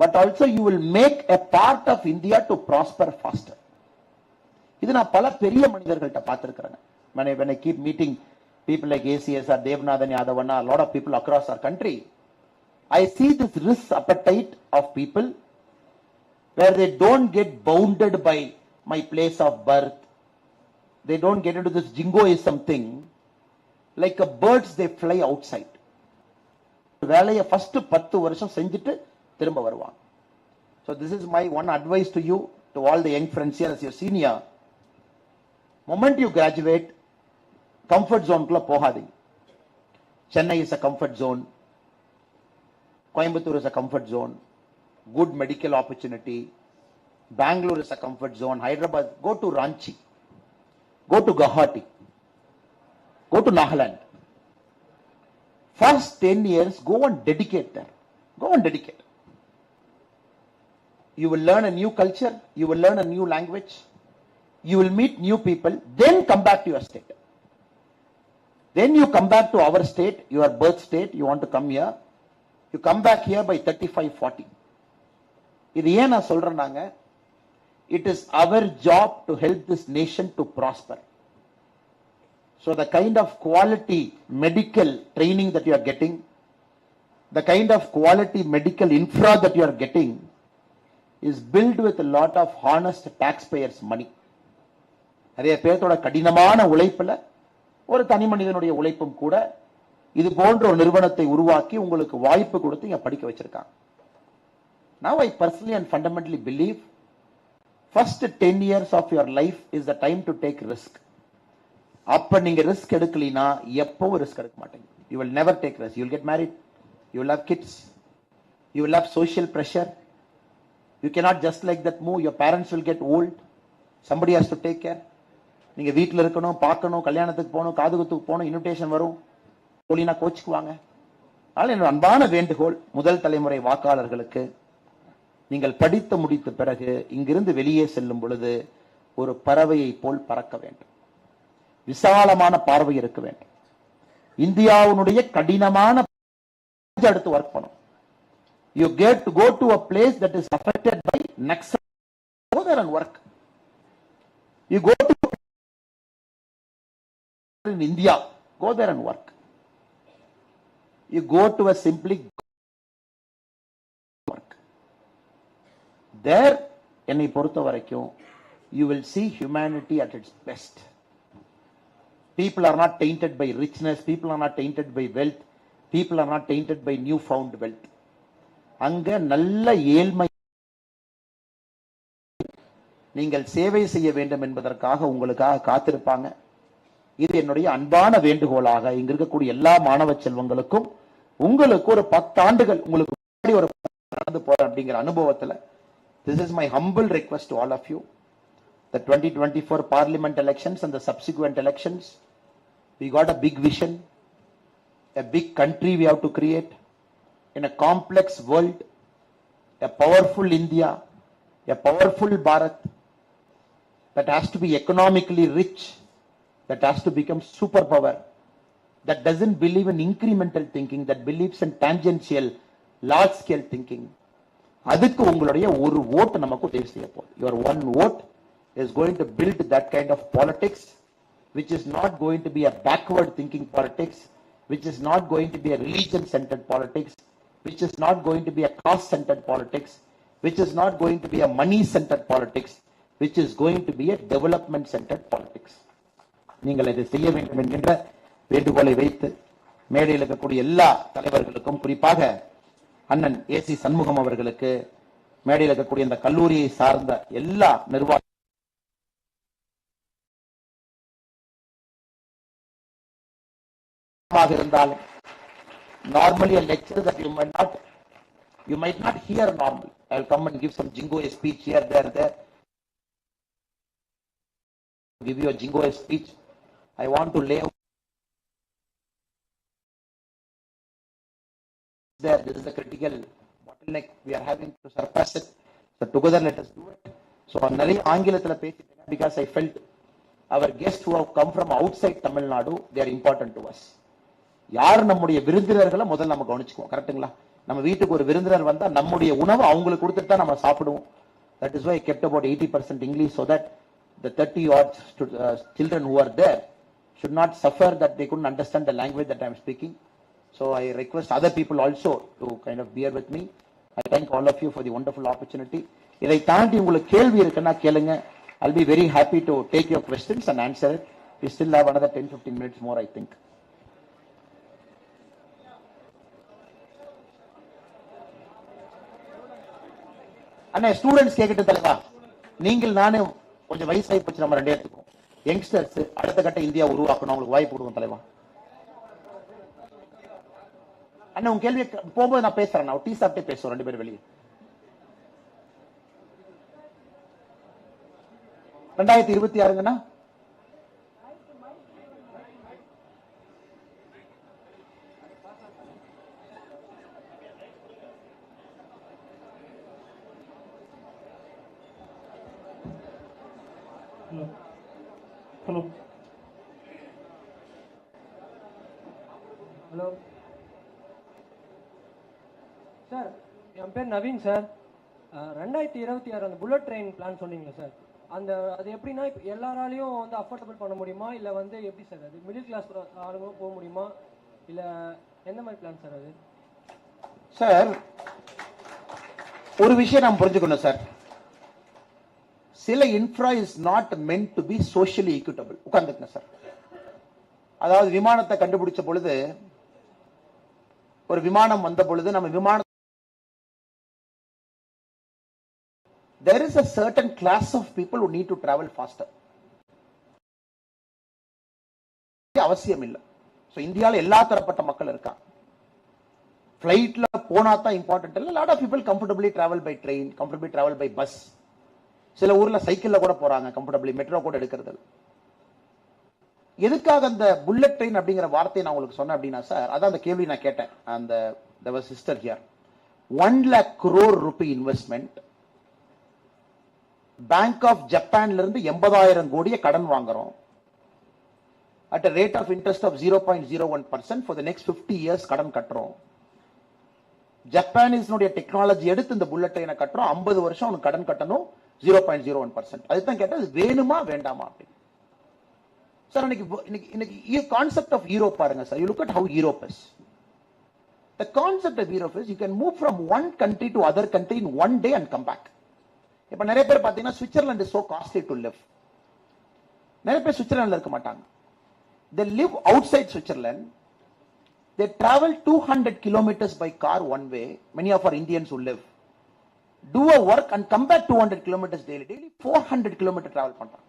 but also you will make a part of India to prosper faster. இது நான் பல பெரிய மனிதர்கள்ட்ட பார்த்திருக்கிறேன். When I keep meeting people like ACS or Devnathan Yadavanna, a lot of people across our country, I see this risk appetite of people where they don't get bounded by my place of birth. They don't get into this jingoism thing. Like a birds, they fly outside. வேலையை first 10 வருஷம் செஞ்சுட்டு திரும்ப வருவாங்க. So this is my one advice to you, to all the young friends here as your senior. Moment you graduate, comfort zone குள்ள போகாதீங்க. Chennai is a comfort zone. Coimbatore is a comfort zone. Good medical opportunity. Bangalore is a comfort zone. Hyderabad, go to Ranchi. Go to Guwahati. Go to Nagaland. First 10 years, go and dedicate there. Go and dedicate. You will learn a new culture. You will learn a new language. You will meet new people. Then come back to your state. Then you come back to our state, your birth state. You want to come here. You come back here by 35, 40. இது ஏன் நான் சொல்றேன்னாங்க, it is our job to help this nation to prosper. So the kind of quality medical training that you are getting, the kind of quality medical infra that you are getting is built with a lot of honest taxpayers money. நிறைய பேர்த்தோட கடினமான உழைப்புல ஒரு தனி மனிதனுடைய உழைப்பும் கூட இது போன்ற ஒரு நிறுவனத்தை உருவாக்கி உங்களுக்கு வாய்ப்பு கொடுத்து இங்க படிக்க வச்சிருக்காங்க. Now I personally and fundamentally believe first 10 years of your life is the time to take risk. அப்ப நீங்க ரிஸ்க் எடுக்கலினா எப்பவும் ரிஸ்க் எடுக்க மாட்டீங்க. You will never take risk. You will get married. You will have kids. You will have social pressure. You cannot just like that move. Your parents will get old. Somebody has to take care. நீங்க வீட்டில் இருக்கணும், பார்க்கணும், கல்யாணத்துக்கு போகணும், காதுகுத்துக்கு போகணும், invitation வரும், போலினா கோச்சுக்குவாங்க. அதனால என்னோட அன்பான வேண்டுகோள் முதல் தலைமுறை வாக்காளர்களுக்கு, நீங்கள் படித்து முடித்த பிறகு இங்கிருந்து வெளியே செல்லும் பொழுது ஒரு பறவையை போல் பறக்க வேண்டும். விசாலமான பார்வை இருக்க வேண்டும். இந்தியாவுடைய கடினமான அடுத்து ஒர்க் பண்ணும். You get to go to a place that is affected by Naxal, go there and work. You go to in India, go there and work. You go to a simply work. There, என்னை பொறுத்த வரைக்கும், you will see humanity at its best. People are not tainted by richness. People are not tainted by wealth. People are not tainted by newfound wealth. அங்க நல்ல ஏழ்மை நீங்கள் சேவை செய்ய வேண்டும் என்பதற்காக உங்களுக்காக காத்திருப்பாங்க. இது என்னுடைய அன்பான வேண்டுகோளாக இங்க இருக்கக்கூடிய எல்லா மாணவ செல்வங்களுக்கும், உங்களுக்கு ஒரு 10 ஆண்டுகள் உங்களுக்கு ஒரு நடந்து போற அப்படிங்கிற அனுபவத்துல, this is my humble request to all of you. The 2024 parliament elections and the subsequent elections, we got a big vision, a big country we have to create in a complex world, a powerful India, a powerful Bharat that has to be economically rich, that has to become superpower, that doesn't believe in incremental thinking, that believes in tangential, large scale thinking. அதுக்கு உங்களுடைய ஒரு vote நமக்கு உதவி செய்ய போகுது. Your one vote is going to build that kind of politics, which is not going to be a backward thinking politics. which is not going to be a religion-centered politics, which is not going to be a caste-centered politics, which is not going to be a money-centered politics, which is going to be a development-centered politics. நீங்கள் இதை செய்ய வேண்டும் என்கின்ற வேண்டுகோளை வைத்து மேடையில் இருக்கக்கூடிய எல்லா தலைவர்களுக்கும், குறிப்பாக அண்ணன் ஏசி சண்முகம் அவர்களுக்கு, மேடையில் இருக்கக்கூடிய இந்த கல்லூரியை சார்ந்த எல்லா நிர்வாக இருந்தாலும் normally a lecture that you might not hear normal. I will come and give some jingo speech here, there. Give you a jingo speech. I want to lay out there. This is the critical bottleneck we are having to surpass it. So together let us do it. So நிறைய ஆங்கிலத்தில் பேசிட்டேன் because I felt our guests who have come from outside Tamil Nadu, they are important to us. யார் நம்முடைய விருந்தினர்களை முதல்ல நம்ம கவனிச்சுக்குவோம். கரெக்ட்டுங்களா? நம்ம வீட்டுக்கு ஒரு விருந்தினர் வந்தா நம்முடைய உணவு அவங்களுக்கு கொடுத்துட்டு தான் நம்ம சாப்பிடுவோம். That is why I kept about 80% English, so that the 30 odd children who are there should not suffer that they couldn't understand the language that I am speaking. So I request other people also to kind of bear with me. I thank all of you for the wonderful opportunity. இதை தாண்டி உங்களுக்கு கேள்வி இருக்குன்னா கேளுங்க. I'll be very happy to take your questions and answer it. We still have another 10-15 minutes more, I think. Anna students கேட்கட்டும் தலைவா. நீங்கள் நானும் கொஞ்சம் வயசாகி போச்சு, நம்ம ரெண்டு எடுத்துக்கோம். யங்ஸ்டர்ஸ் அடுத்த கட்ட இந்தியா உருவாக்கணும், அவங்களுக்கு வாய்ப்பு கொடுக்கும் தலைவா. அண்ணா உங்க கேள்வி போகும்போது நான் பேசுறேன், நான் டீ சாப்பிட்டே பேசுவோம் ரெண்டு பேரும் வெளியே. 2026ங்கண்ணா ஹலோ ஹலோ சார், என் பேர் நவீன் சார். 2026 அந்த புல்லட் ட்ரெயின் பிளான் சொன்னீங்களா சார்? அது எப்படின்னா இப்போ எல்லாராலையும் வந்து அஃபோர்டபுள் பண்ண முடியுமா, இல்லை வந்து எப்படி சார் அது மிடில் கிளாஸ் ஆளுங்களும் போக முடியுமா, இல்லை எந்த மாதிரி பிளான் சார் அது? சார் ஒரு விஷயம் நாம் புரிஞ்சுக்கணும் சார். சில infra is not meant to be socially equitable. உட்கார்ந்துங்க சார். அதாவது விமானத்தை கண்டுபிடிச்ச பொழுது, ஒரு விமானம் வந்த பொழுது, நம்ம விமானம் there is a certain class of people who need to travel faster. அவசியம் இல்லை. சோ இந்தியால எல்லா தரப்பட்ட மக்கள் இருக்காங்க. ஃளைட்ல போனா தான் இம்பார்ட்டன்ட் இல்ல. lot of people comfortably travel by train, comfortably travel by bus. சில ஊர்ல சைக்கிள்ல கூட போறாங்க கம்ஃபர்டபிளி, மெட்ரோ கூட எடுக்கிறது. எதுக்காக அந்த புல்லட் ட்ரெயின் அப்படிங்கிற வார்த்தையை நான் உங்களுக்கு சொன்னேன் அப்படின்னா சார், அதான் அந்த கேள்வி நான் கேட்டேன். அந்த there was sister here. 1 lakh crore rupee investment. Bank of ஜப்பான்ல இருந்து 80,000 கோடியை கடன் வாங்குறோம். at a rate of interest of 0.01% for the next 50 years கடன் கட்டுறோம். ஜப்பானீஸ்னுடைய டெக்னாலஜி எடுத்து இந்த புல்லட் ட்ரெயினை கட்டுறோம். 50 வருஷம் அவனுக்கு கடன் கட்டணும். 0.01%. அதுதான் கேட்டது, வேணுமா வேண்டாமா அப்படி சார். இன்னைக்கு கான்செப்ட் ஆஃப் யூரோப் பாருங்க sir. You look at how Europe is. The concept of Europe is you can move from one country to other country in one day and come back. இப்ப நிறைய பேர் பாத்தீங்கன்னா Switzerland is so costly to live. நிறைய பேர் சுவிட்சர்லாந்துல இருக்க மாட்டாங்க. They live outside Switzerland. They travel 200 kilometers by car one way. Many of our Indians who live do a work and come back 200 kilometers daily. 400 kilometer travel பண்றாங்க.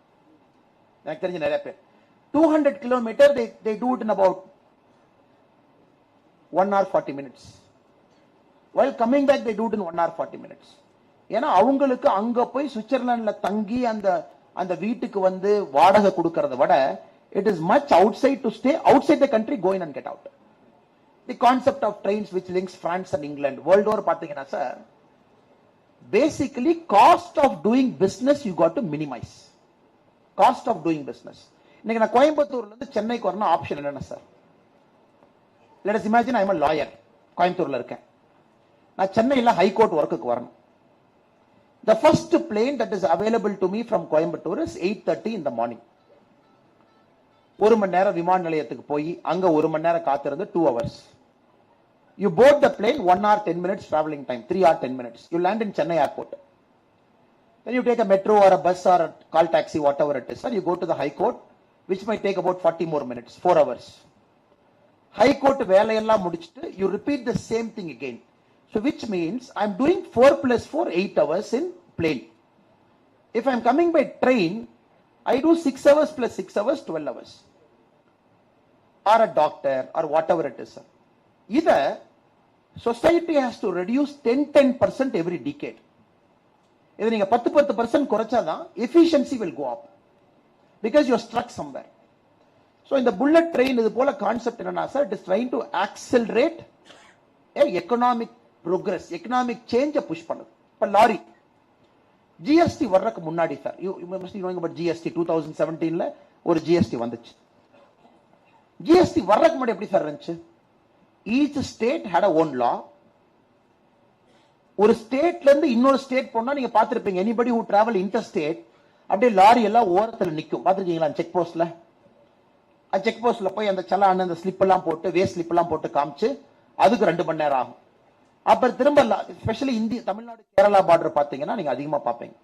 எனக்கு தெரிஞ்ச நிறைய பேர் 200 kilometer they do it in about 1 hour 40 minutes. While coming back they do it in 1 hour 40 minutes. ஏன்னா அவங்களுக்கு அங்க போய் சுவிட்சர்லாந்துல தங்கி அந்த வீட்டுக்கு வந்து வாடகை கொடுக்கறத விட it is much outside to stay outside the country, go in and get out. The concept of trains which links France and England, world over பாத்தீங்கன்னா sir, basically cost of doing business you got to minimize. Cost of doing business. இன்னைக்கு நான் கோயம்புத்தூர்ல இருந்து சென்னைக்கு வரணும், option என்னன்னா sir, let us imagine I am a lawyer. கோயம்புத்தூர்ல இருக்கேன், நான் சென்னையில ஹைகோர்ட் ஒர்க்குக்கு வரணும். The first plane that is available to me from Coimbatore is 8:30 in the morning. 1 மணி நேரம் விமான நிலையத்துக்கு போய் அங்க 1 மணி நேரம் காத்திருந்து 2 hours. You board the plane 1 hour 10 minutes traveling time, 3 hour 10 minutes. You land in Chennai airport. Then you take a metro or a bus or a call taxi, whatever it is, or you go to the High Court, which might take about 40 more minutes, 4 hours. High Court வேலையெல்லாம் முடிச்சிட்டு you repeat the same thing again. So which means I'm doing 4 plus 4, 8 hours in plane. If I'm coming by train, I do 6 hours plus 6 hours, 12 hours. Or a doctor or whatever it is. Either society has to reduce 10% every decade. If you 10% குறைச்சாதான் efficiency will go up because you're stuck somewhere. So in the bullet train இது போல concept என்னன்னா sir, it is trying to accelerate economic progress, economic change push பண்ணுது. இப்ப lorry GST வர்றதுக்கு முன்னாடி sir, you must be knowing about GST 2017ல ஒரு GST வந்துச்சு. GST வர்றதுக்கு முன்னாடி எப்படி சார் இருந்துச்சு? Each state had a own law. ஒரு ஸ்டேட்ல இருந்து இன்னொரு ஸ்டேட் போனா நீங்க பாத்திருப்பீங்க, anybody who travel interstate அப்படியே லாரி எல்லாம் ஓரத்துல நிக்கும், பாத்திருக்கீங்களா? செக் போஸ்ட்ல, செக் போஸ்ட்ல போய் அந்த சலான் அந்த ஸ்லிப் எல்லாம் போட்டு வேஸ்ட் ஸ்லிப் எல்லாம் போட்டு காமிச்சு அதுக்கு 2 மணி நேரம் ஆகும். அப்புறம் திரும்ப ஸ்பெஷலி இந்திய தமிழ்நாடு கேரளா பார்டர் பாத்தீங்கன்னா நீங்க அதிகமா பாப்பீங்க,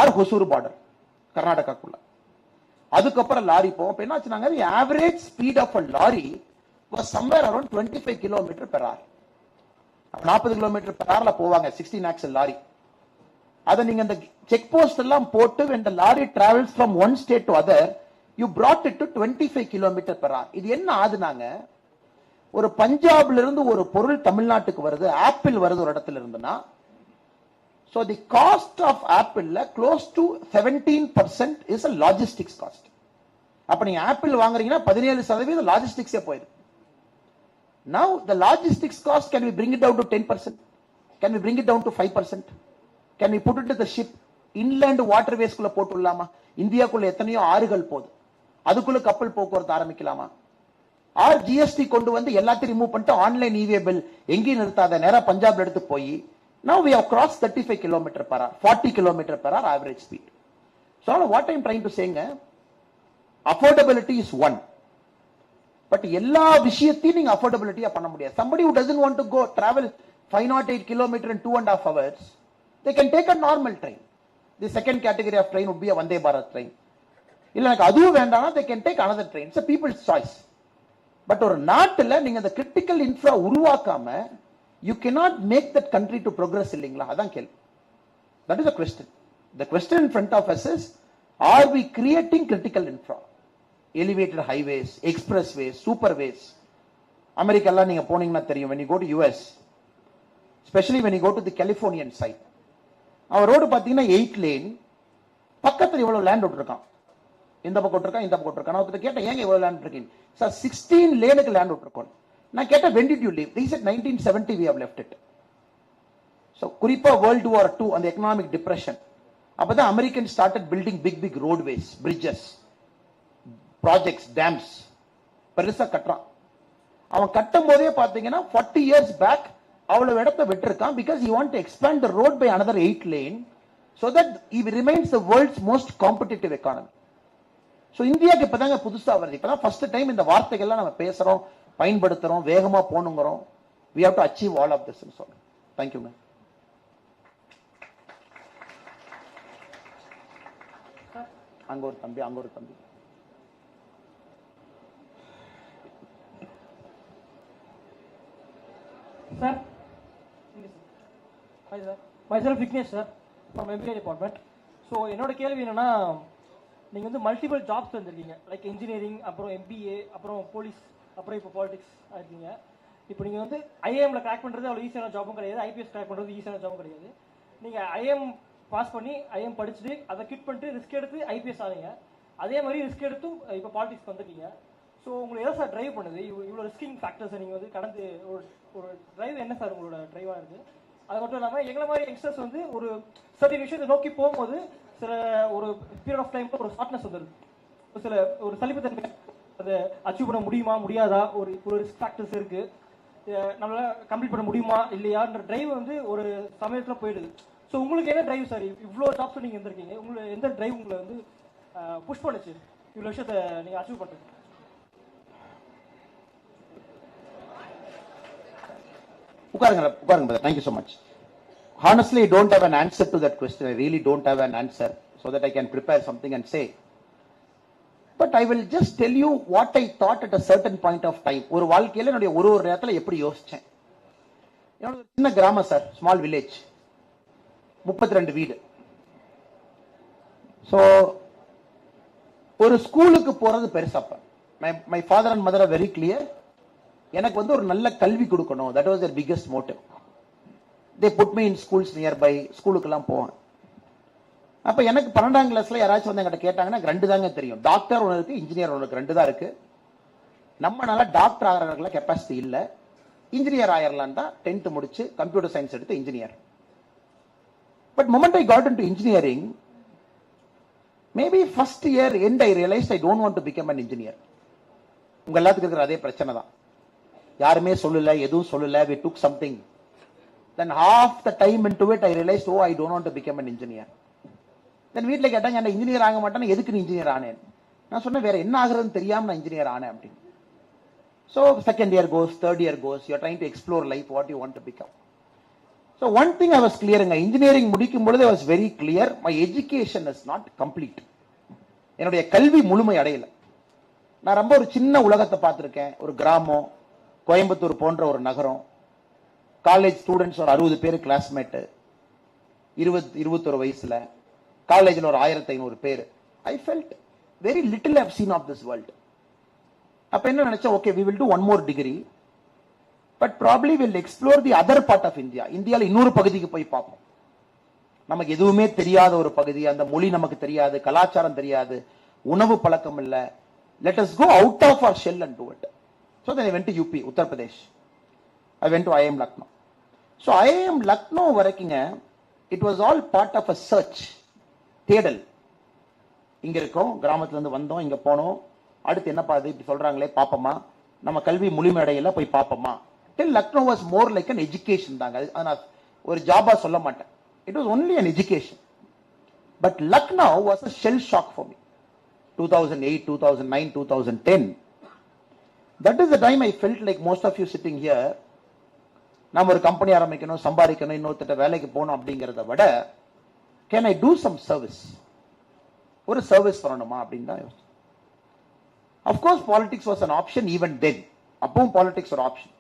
ஆர் ஹொசூர் பார்டர் கர்நாடகாக்குள்ள. அதுக்கப்புறம் லாரி போவோம். என்ன ஆச்சுனாங்க, average speed of a lorry was somewhere around 25 km per hour. 40 km per hour போவாங்க 16 axle லாரி. அத நீங்க அந்த செக் போஸ்ட் எல்லாம் போட்டு when the lorry travels from one state to other, you brought it to 25 km per hour. இது என்ன ஆதுனாங்க, ஒரு பஞ்சாப்ல இருந்து ஒரு பொருள் தமிழ்நாட்டுக்கு வருது, ஆப்பிள் வருது ஒரு இடத்துல இருந்துன்னா, so the cost of apple close to 17% is a logistics cost. அப்ப நீங்க ஆப்பிள் வாங்குறீங்கன்னா 17% லாஜிஸ்டிக்ஸே போயிடும். Now the logistics cost, can we bring it down to 10%? Can we bring it down to 5%? Can we put it to the ship? Inland waterways குள்ள போட்டுடலாமா? இந்தியாக்குள்ள எத்தனையோ ஆறுகள் போகுது, அதுக்குள்ள கப்பல் போக்குவரத்து ஆரம்பிக்கலாமா? ஆர் ஜிஎஸ்டி கொண்டு வந்து எல்லாத்தையும் ரிமூவ் பண்ணிட்டு ஆன்லைன் இவே பில் எங்கேயும் நிறுத்தாத நேரா பஞ்சாப்ல எடுத்து போய் now we have crossed 35 km per hour, 40 km per hour average speed. So what I'm trying to saying, affordability is one. But எல்லா விஷயத்தையும் நீங்க affordability பண்ண முடியாது. Somebody who doesn't want to go travel 508 km in 2.5 hours, they can take a normal train. The second category of train would be a Vande Bharat train. இல்ல எனக்கு அதுவும் வேண்டாம்னா they can take another train. It's a people's choice. But ஒரு நாட்டுல நீங்க அந்த critical infra உருவாக்காம you cannot make that country to progress இல்லீங்களா? அதான் கேள்வி. That is the question. The question in front of us is, are we creating critical infra? Elevated highways, expressways, superways. அமெரிக்கால நீங்க போனீங்கன்னா தெரியும், when you go to US, especially when you go to the Californian side, அவன் road பாத்தீங்கன்னா 8 lane, பக்கத்துல இவ்வளவு land விட்டுருக்கான், இந்த பக்கம் விட்டுருக்கான், இந்த பக்கம் விட்டுருக்கான். நான் ஒருத்தர் கேட்டேன், ஏங்க இவ்வளவு லேண்ட் இருக்கீங்க சார்? 16 லேனுக்கு லேண்ட் விட்டுருக்கோம். நான் கேட்டேன், when did you leave? He said 1970 we have left it. So குறிப்பா World War II அந்த economic depression, அப்பதான் Americans started building big roadways, bridges, projects, dams, பெருசா கட்டுறான். அவன் கட்டும் போதே பாத்தீங்கன்னா 40 years back அவ்வளவு இடத்தை விட்டுருக்கான், because he want to expand the road by another 8 lane so that he remains the world's most competitive economy. So இந்தியாக்கு இப்பதாங்க புதுசா வருது, இப்பதான் ஃபர்ஸ்ட் டைம் இந்த வார்த்தைகள்லாம் நம்ம பேசுறோம், பயன்படுத்துறோம், வேகமா போணுங்கிறோம். We have to achieve all of this. Thank you, man. அங்க ஒரு தம்பி, அங்க ஒரு தம்பி. Sir, hi sir. Myself Vignesh sir from MBA department. So என்னோட கேள்வி என்னன்னா, நீங்க வந்து மல்டிபிள் ஜாப்ஸ் வந்திருக்கீங்க, லைக் இன்ஜினியரிங், அப்புறம் MBA, அப்புறம் போலீஸ், அப்புறம் இப்போ பாலிடிக்ஸ் ஆயிருக்கீங்க. இப்போ நீங்க வந்து ஐஏஎம்ல கிராக் பண்றது அவ்வளவு ஈஸியான ஜாபும் கிடையாது, ஐபிஎஸ் கிராக் பண்றது ஈஸியான ஜாபும் கிடையாது. நீங்க ஐஏஎம் பாஸ் பண்ணி ஐஏஎம் படிச்சுட்டு அதை கிட் பண்ணிட்டு ரிஸ்க் எடுத்து ஐபிஎஸ் ஆனீங்க. அதே மாதிரி ரிஸ்க் எடுத்தும் இப்போ பாலிடிக்ஸ் வந்துட்டீங்க. ஸோ உங்களுக்கு எதை சார் டிரைவ் பண்ணுது? இவ்வளோ ரிஸ்கிங் ஃபேக்டர்ஸை நீங்கள் வந்து கடந்து ஒரு டிரைவ் என்ன சார் உங்களோட டிரைவாக இருக்குது? அது மட்டும் இல்லாமல் எங்களை மாதிரி யங்ஸ்டர்ஸ் வந்து ஒரு சர்டின் விஷயத்தை நோக்கி போகும்போது சில ஒரு பீரியட் ஆஃப் டைம் ஒரு ஷார்ட்னஸ் வந்துருது, சில ஒரு சலிப்புத்தன்மை, அதை அச்சீவ் பண்ண முடியுமா முடியாதா, ஒரு ரிஸ்க் ஃபேக்டர்ஸ் இருக்குது, நம்மளால கம்ப்ளீட் பண்ண முடியுமா இல்லையான்ற டிரைவ் வந்து ஒரு சமயத்தில் போயிடுது. ஸோ உங்களுக்கு என்ன டிரைவ் சார்? இவ்வளோ ஜாப்ஸ் நீங்கள் இருந்திருக்கீங்க, உங்களுக்கு எந்த டிரைவ் உங்களை வந்து புஷ் பண்ணுச்சு இவ்வளோ விஷயத்தை நீங்கள் அச்சீவ் பண்ணுறது? உட்காருங்க உட்காருங்க. Thank you so much. Honestly, I don't have an answer to that question. I really don't have an answer so that I can prepare something and say. But I will just tell you what I thought at a certain point of time. ஒரு வாழ்க்கையில என்னுடைய ஒரு நேரத்துல எப்படி யோசிச்சேன். என்னோட சின்ன கிராமம் சார், ஸ்மால் வில்லேஜ், 32 வீடு. ஸோ ஒரு ஸ்கூலுக்கு போறது பெருசாப்ப. My father and mother are very clear. எனக்கு வந்து ஒரு நல்ல கல்வி கொடுக்கணும். That was their biggest motive. They put me in schools nearby. ஸ்கூலுக்கு எல்லாம் போவேன். அப்ப எனக்கு 12ஆம் கிளாஸ்ல யாராச்சும் வந்து என்கிட்ட கேட்டாங்கன்னா ரெண்டு தாங்க தெரியும். டாக்டர் ஒன்று இருக்கு, இன்ஜினியர் ஒன்று இருக்கு, ரெண்டு தான் இருக்கு. நம்மளால டாக்டர் ஆகிறதுல கெப்பாசிட்டி இல்ல, இன்ஜினியர் ஆயிரலாம் தான் 10th முடிச்சு கம்ப்யூட்டர் சயின்ஸ் எடுத்து engineer. But moment I got into engineering, maybe first year end I realised I don't want to become an engineer. உங்க எல்லாத்துக்கும் இருக்கிற அதே பிரச்சனை தான். யாருமே சொல்லல, எதுவும் சொல்லல. we took something. Then half the time into it I realized, oh, I don't want to become an engineer. Then வீட்ல கேட்டாங்க, என்ன இன்ஜினியர் ஆக மாட்டானே, எதுக்கு நீ இன்ஜினியர் ஆனேன்? நான் சொன்னேன், வேற என்ன ஆகுறதுன்னு தெரியாம நான் இன்ஜினியர் ஆனேன் அப்படின்னு. So second year goes, third year goes, you are trying to explore life, what you want to become. So one thing I was clear, engineering முடிக்கும் பொழுது I was very clear, my education is not complete. என்னுடைய கல்வி முழுமை அடையல. நான் ரொம்ப ஒரு சின்ன உலகத்தை பார்த்திருக்கேன். ஒரு கிராமம், கோயம்புத்தூர் போன்ற ஒரு நகரம், காலேஜ் ஸ்டூடெண்ட்ஸ் ஒரு 60 பேர் கிளாஸ்மேட், 21 வயசுல காலேஜில் ஒரு 1500 பேர். I felt very little I've seen of this world. அப்ப என்ன நினைச்சேன், okay we will do one more degree, but probably will explore the other part of India. இந்தியாவில் இன்னொரு பகுதிக்கு போய் பார்ப்போம். நமக்கு எதுவுமே தெரியாத ஒரு பகுதி, அந்த மொழி நமக்கு தெரியாது, கலாச்சாரம் தெரியாது, உணவு பழக்கம் இல்ல. Let us go out of our shell and do it. So then I went to UP, Uttar Pradesh. I went to IIM Lucknow. So IIM Lucknow வரைக்குங்க, it was all part of a search, தேடல். இங்க இருக்கோம், கிராமத்துல இருந்து வந்தோம், இங்க போனோம், அடுத்து என்ன பாது இப்படி சொல்றாங்களே பாப்பமா, நம்ம கல்வி முழுமையடையல போய் பாப்பமா. Till Lucknow was more like an education தாங்க. அது நான் ஒரு ஜாபா சொல்ல மாட்டேன். It was only an education. But Lucknow was a shell shock for me. 2008, 2009, 2010. That is the time I felt like most of you sitting here, நாம ஒரு company ஆரம்பிக்கணும், சம்பாதிக்கணும், இன்னொருத்த வேலைக்கு போகணும் அப்படிங்கிறத விட, can I do some service? ஒரு சர்வீஸ் பண்ணணுமா அப்படின்னு தான் யோசிச்சேன். Of course, politics was an option even then. அப்பவும் politics ஒரு option.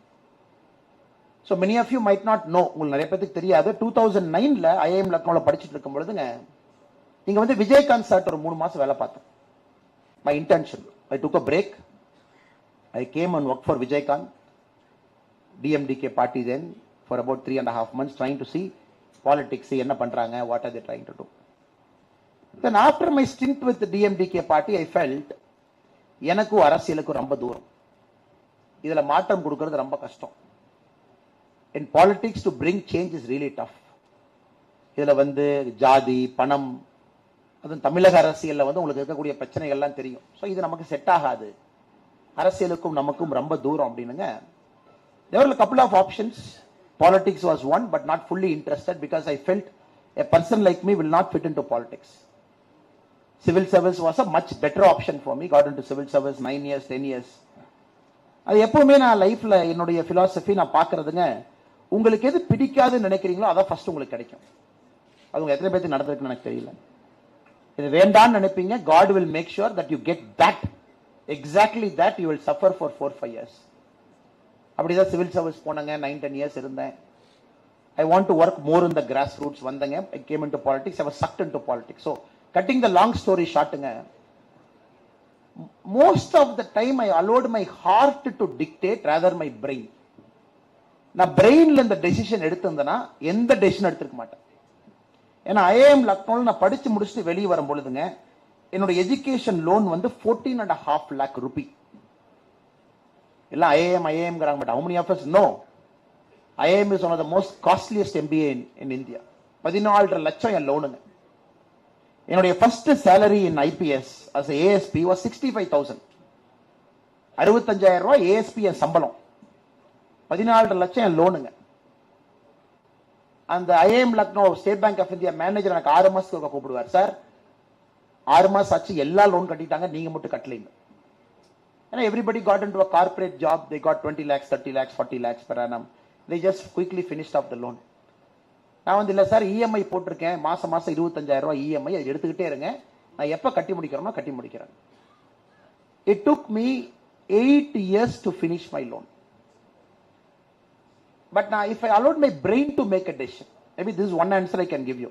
So many of you might not know, உங்களுக்கு நிறைய பேருக்கு தெரியாது. 2009ல IIM லக்னோல படிச்சுட்டு இருக்கும் பொழுதுங்க, இங்க வந்து விஜயகாந்த் சார் ஒரு 3 மாசம் வேலை பார்த்தேன். My internship. I took a break. I came and worked for Vijaykanth, DMDK party then, for about 3.5 months, trying to see politics, என்ன பண்றாங்க, what are they trying to do. Then after my stint with the DMDK party, I felt, எனக்கும் அரசியலுக்கும் ரொம்ப தூரம், இதுல மாற்றம் கொடுக்கிறது ரொம்ப கஷ்டம். In politics, to bring change is really tough. இதுல வந்து ஜாதி, பணம், அது தமிழக அரசியல்ல வந்து உங்களுக்கு இருக்கக்கூடிய பிரச்சனைகள் எல்லாம் தெரியும். ஸோ இது நமக்கு செட் ஆகாது, அரசியலுக்கும் நமக்கும் ரொம்ப தூரம் அப்படின்னுங்க. There were a couple of options. Politics was one, but not fully interested because I felt a person like me will not fit into politics. Civil service was a much better option for me. Got into civil service 9 years, 10 years. அது எப்பவுமே நான் லைஃப்ல என்னுடைய philosophy நான் பாக்குறதுங்க, உங்களுக்கு எது பிடிக்காதுன்னு நினைக்கிறீங்களோ அதான் ஃபர்ஸ்ட் உங்களுக்கு கிடைக்கும். அது உங்க எத்தனை பேருக்கு நடந்திருக்குன்னு எனக்கு தெரியல. இது வேண்டான்னு நினைப்பீங்க, God will make sure that you get that, exactly that you will suffer for 4-5 years. அப்படிதான் சிவில் சர்வீஸ் போனங்க, 9-10 years இருந்தேன். I want to work more in the grassroots வந்தங்க. I came into politics, I was sucked into politics. So cutting the long story shortங்க, most of the time I allowed my heart to dictate rather my brain. நான் பிரெயின்ல இந்த decision எடுத்திருந்தேன்னா எந்த decision எடுத்திருக்க மாட்டேன். ஏன்னா IIM லக்னோல நான் படிச்சு முடிச்சுட்டு வெளியே வரும் பொழுதுங்க, என்னோட எஜுகேஷன் லோன் வந்து 14.5 lakh rupee. எல்லாம் ஐஏஎம்ங்கிறாங்க, but how many of us know IIM is one of the most costliest MBA in India. 14 லட்சம் என் லோனுங்க. என்னுடைய first salary in IPS as a ASP was 65,000. 65,000 ரூபாய் ASP என் சம்பளம், 14 லட்சம் என் லோனுங்க. அந்த IAM Lucknow state bank of India manager எனக்கு 6 மாசத்துக்கு கூப்பிடுவார், சார் 6 மாசம் ஆச்சு, எல்லா லோன் கட்டிட்டாங்க, நீங்க மட்டும் கட்டலீங்க. ஏன்னா everybody got into a corporate job, they got 20 lakhs, 30 lakhs, 40 lakhs per annum. they just quickly finished off the loan. நான் வந்து இல்ல சார் இஎம்ஐ போட்டிருக்கேன், மாசம் மாசம் 25,000 ரூபாய் இஎம்ஐ, அதை எடுத்துக்கிட்டே இருங்க, நான் எப்ப கட்டி முடிக்கிறோமோ கட்டி முடிக்கிறேன். It took me 8 years to finish my loan. But now if I allowed my brain to make a decision, maybe this is one answer I can give you.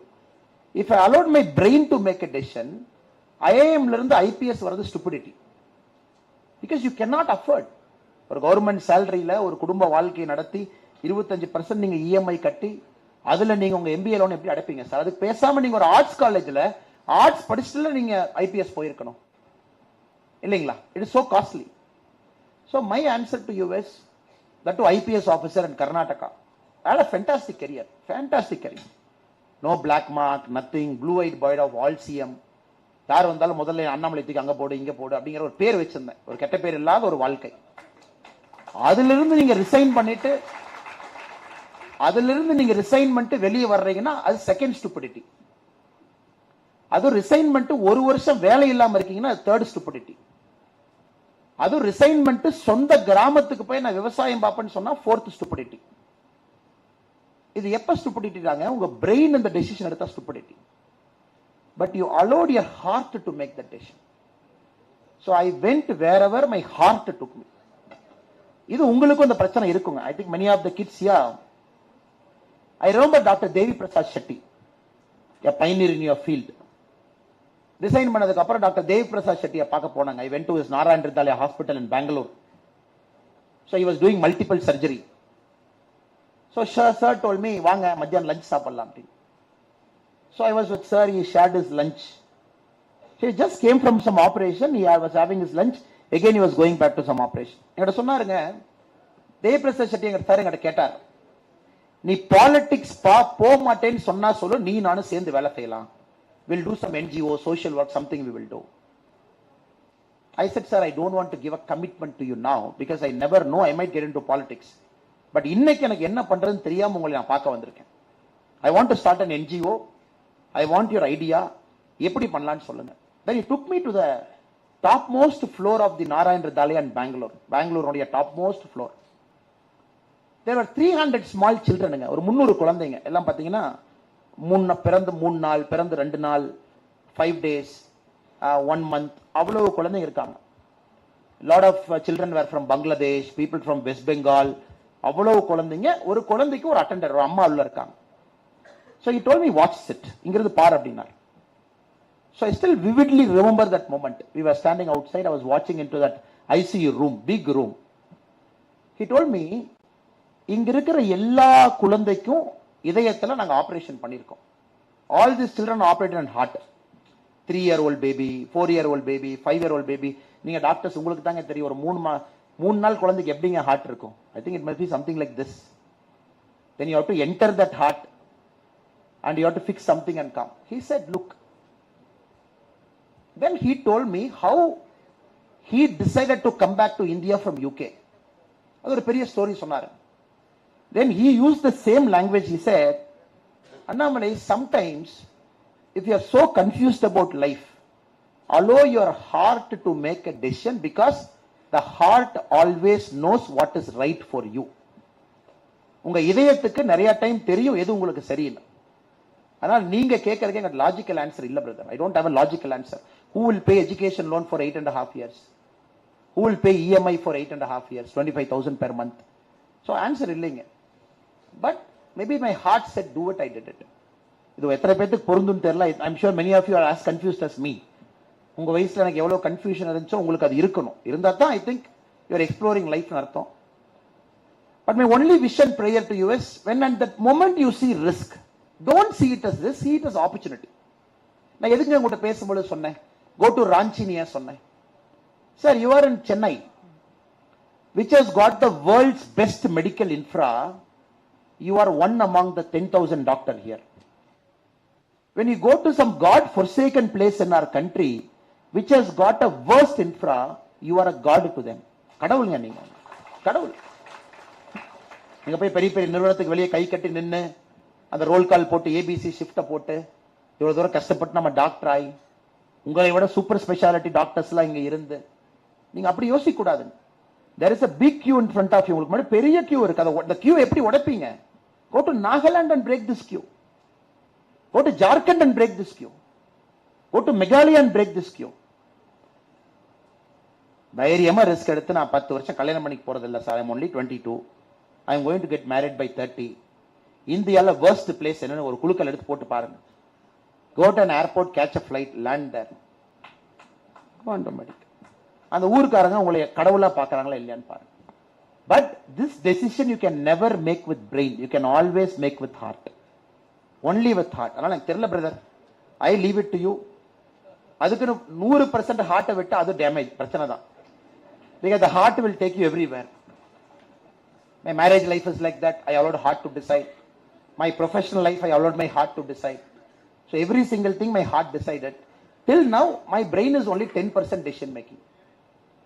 If I allowed my brain to make a decision, IIM ல இருந்து IPS வரது stupidity. Because you cannot afford. ஒரு government சேலரியில ஒரு குடும்ப வாழ்க்கையை நடத்தி 25% நீங்க EMI கட்டி அதுல நீங்க உங்க MBA லோன் எப்படி அடைப்பீங்க சார்? அதுக்கு பேசாம நீங்க ஒரு ஆர்ட்ஸ் காலேஜ்ல ஆர்ட்ஸ் படிச்சுட்டு நீங்க IPS போயிருக்கணும் இல்லைங்களா? It is so costly. So my answer to you is that to IPS officer in Karnataka. I had a fantastic career. No black mark, nothing, blue-eyed boy of all CM. யார் வந்தாலும் முதல்ல அண்ணாமலை தூக்கி அங்க போடு இங்க போடு அப்படிங்கிற ஒரு பேர் வச்சிருந்தேன். ஒரு கெட்ட பேர் இல்லாத ஒரு வாழ்க்கை. அதிலிருந்து நீங்க ரிசைன் பண்ணிட்டு வெளியே வர்றீங்கன்னா அது செகண்ட் ஸ்டூபிடிட்டி. அது ரிசைன்மெண்ட் ஒரு வருஷம் வேலை இல்லாம இருக்கீங்கன்னா அது தேர்ட் ஸ்டூபிடிட்டி. அது ரிசைன்மெண்ட் சொந்த கிராமத்துக்கு போய் நான் விவசாயம் பார்ப்பேன்னு சொன்னா ஃபோர்த் ஸ்டூபிடிட்டி. இது எப்ப ஸ்டூபிடிட்டி தாங்க? உங்க பிரெயின் இந்த டெசிஷன் எடுத்தா stupidity. But you allot your heart to make the decision. So I went wherever my heart took me. இது உங்களுக்கும் இந்த பிரச்சனை இருக்குங்க. I think many of the kids yeah. I remember doctor Devi Prasad Shetty, a pioneer in your field. Resign பண்ணதுக்கு அப்புறம் doctor Devi Prasad ஷெட்டியை பார்க்க போனாங்க. I went to his Narayan ஹிருதயாலயா hospital in Bangalore. So he was doing multiple surgery. So sir told me, வாங்க மத்தியானம் lunch சாப்பிடலாம். So I was with sir, he shared his lunch. He just came from some operation, he was having his lunch, again he was going back to some operation. என்கிட்ட சொன்னாருங்க, தேவி பிரசாத் ஷெட்டி எங்க sir என்கிட்ட கேட்டார், நீ politics போக மாட்டேன்னு சொன்னா சொல்லு, நீ நானும் சேர்ந்து வேலை செய்யலாம். We'll do some NGO, social work, something we will do. I said, sir, I don't want to give a commitment to you now because I never know, I might get into politics. But இன்னைக்கு எனக்கு என்ன பண்றதுன்னு தெரியாம உங்களை நான் பார்க்க வந்திருக்கேன். I want to start an NGO. I want your idea. எப்படி பண்ணலாம்னு சொல்லுங்க. Then he took me to the topmost floor of the Narayan ஹிருதயாலயா in Bangalore. Bangalore topmost floor. There were 300 small children. ஒரு 300 குழந்தைங்க. எல்லாம் பாத்தீங்கன்னா பிறந்து 3 நாள், பிறந்து 2 நாள், 5 days, 1 month, அவ்வளவு குழந்தைங்க இருக்காங்க. Lot of children were from Bangladesh, people from West Bengal, அவ்வளவு குழந்தைங்க. ஒரு குழந்தைக்கு ஒரு அட்டெண்டர், ஒரு அம்மா உள்ள இருக்காங்க. So he told me, watch it, இங்கிருந்து பார் அப்படின்னார். So I still vividly remember that moment. We were standing outside, I was watching into that ICU room, big room. He told me, இங்க இருக்கிற எல்லா குழந்தைக்கும் இதயத்துல நாங்க ஆபரேஷன் பண்ணிருக்கோம். All these children operated on heart. 3-year-old baby, 4-year-old baby, 5-year-old baby. நீங்க doctors உங்களுக்கு தாங்க தெரியும், ஒரு 3 நாள் குழந்தைக்கு எப்படிங்க ஹார்ட் இருக்கும். I think it must be something like this. Then you have to enter that heart and you have to fix something and come. He said, look. Then he told me how he decided to come back to India from UK. அது ஒரு பெரிய story சொன்னாரு. Then he used the same language. He said, Annamalai, sometimes if you are so confused about life, allow your heart to make a decision because the heart always knows what is right for you. உங்க இதயத்துக்கு நிறைய time தெரியும் எது உங்களுக்கு சரியில்லை. ஆனால் நீங்க கேட்கறதுக்கு எனக்கு லாஜிக்கல் ஆன்சர் இல்ல brother. I don't have a logical answer. Who will pay education loan for 8.5 years? Who will pay EMI for 8.5 years? 25,000 per month. So answer இல்லைங்க. But maybe my heart said, do it, I did it. இது எத்தனை பேருக்கு பொருந்தும் தெரியல. I'm sure many of you are as confused as me. உங்க வயசுல எனக்கு எவ்வளவு கன்ஃபியூஷன் இருந்துச்சோ உங்களுக்கு அது இருக்கணும். இருந்தா தான் I think you are exploring life னு அர்த்தம். But my only wish and prayer to you is, when at that moment you see risk, don't see it as risk, see it as opportunity. நான் எதுக்கு உங்கள்கிட்ட பேசும்போது சொன்னேன், go to Ranchi னு சொன்னேன். Sir, you are in Chennai, which has got the world's best medical infra. You are one among the 10,000 doctors here. When you go to some God-forsaken place in our country, which has got a worst infra, you are a God to them. கடவுளுங்க நீங்க, கடவுள். நீங்க போய் பெரிய பெரிய நிறுவனத்துக்கு வெளியே கை கட்டி நின்று அந்த ரோல் கால் போட்டு ABC ஷிஃப்ட போட்டு இவ்வளவு தூரம் கஷ்டப்பட்டு நம்ம டாக்டர் ஆகி உங்களை விட சூப்பர் ஸ்பெஷாலிட்டி டாக்டர்ஸ் எல்லாம் இங்க இருந்து நீங்க அப்படி யோசிக்க கூடாது. There is a big queue in front of you. உங்களுக்கு முன்னாடி பெரிய queue இருக்கு. அந்த queue எப்படி உடைப்பீங்க? Go to Nagaland and break this queue. Go to Jharkhand and break this queue. Go to Meghalaya and break this queue. தைரியமா risk எடுத்து நான் 10 வருஷம் கல்யாணம் பண்ணிக்க போறது இல்ல sir. I'm only 22. I'm going to get married by 30. இந்தியால worst place என்னன்னு ஒரு குலுக்கல் எடுத்து போட்டு பாருங்க. Go to an airport, catch a flight, land there. Automatic. அந்த ஊர்க்காரங்க உங்களை கடவுளா பார்க்கறாங்களா இல்லையான்னு பாருங்க. But this decision you can never make with brain. You can always make with heart. Only with heart. அதனால எனக்கு தெரியல brother. I leave it to you. அதுக்கு 100% ஹார்ட்டை விட்டு அது டேமேஜ் பிரச்சனை தான். Because the heart will take you everywhere. My marriage life is like that. I allowed heart to decide. My professional life, I allowed my heart to decide. So every single thing my heart decided. Till now, my brain is only 10% decision making.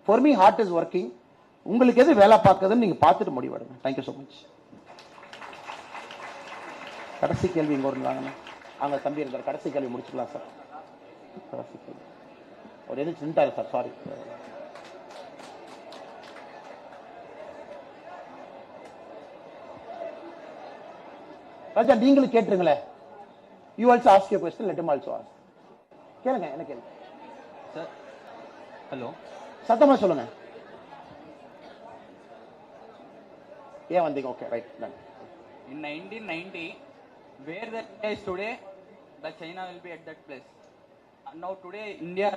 For me, heart is working. உங்களுக்கு எது வேலை பார்க்குதுன்னு நீங்க பார்த்துட்டு முடிவெடுங்க. Thank you so much. கடைசி கேள்வி இங்க ஒரு வாங்க. அங்க தம்பி இருந்தார். கடைசி கேள்வி முடிச்சுக்கலாம் சார். கடைசி கேள்வி. ஒரு எது சிந்தாரு சார். சாரி. ராஜா நீங்களும் கேட்டுருங்களே. You also ask your question. Let him also ask. கேளுங்க. என்ன கேள்வி சார்? ஹலோ, சத்தமா சொல்லுங்க. ஏன் வந்தீங்க? Okay, right. In 1990, where the India is today, the China will be at that place. And now today, India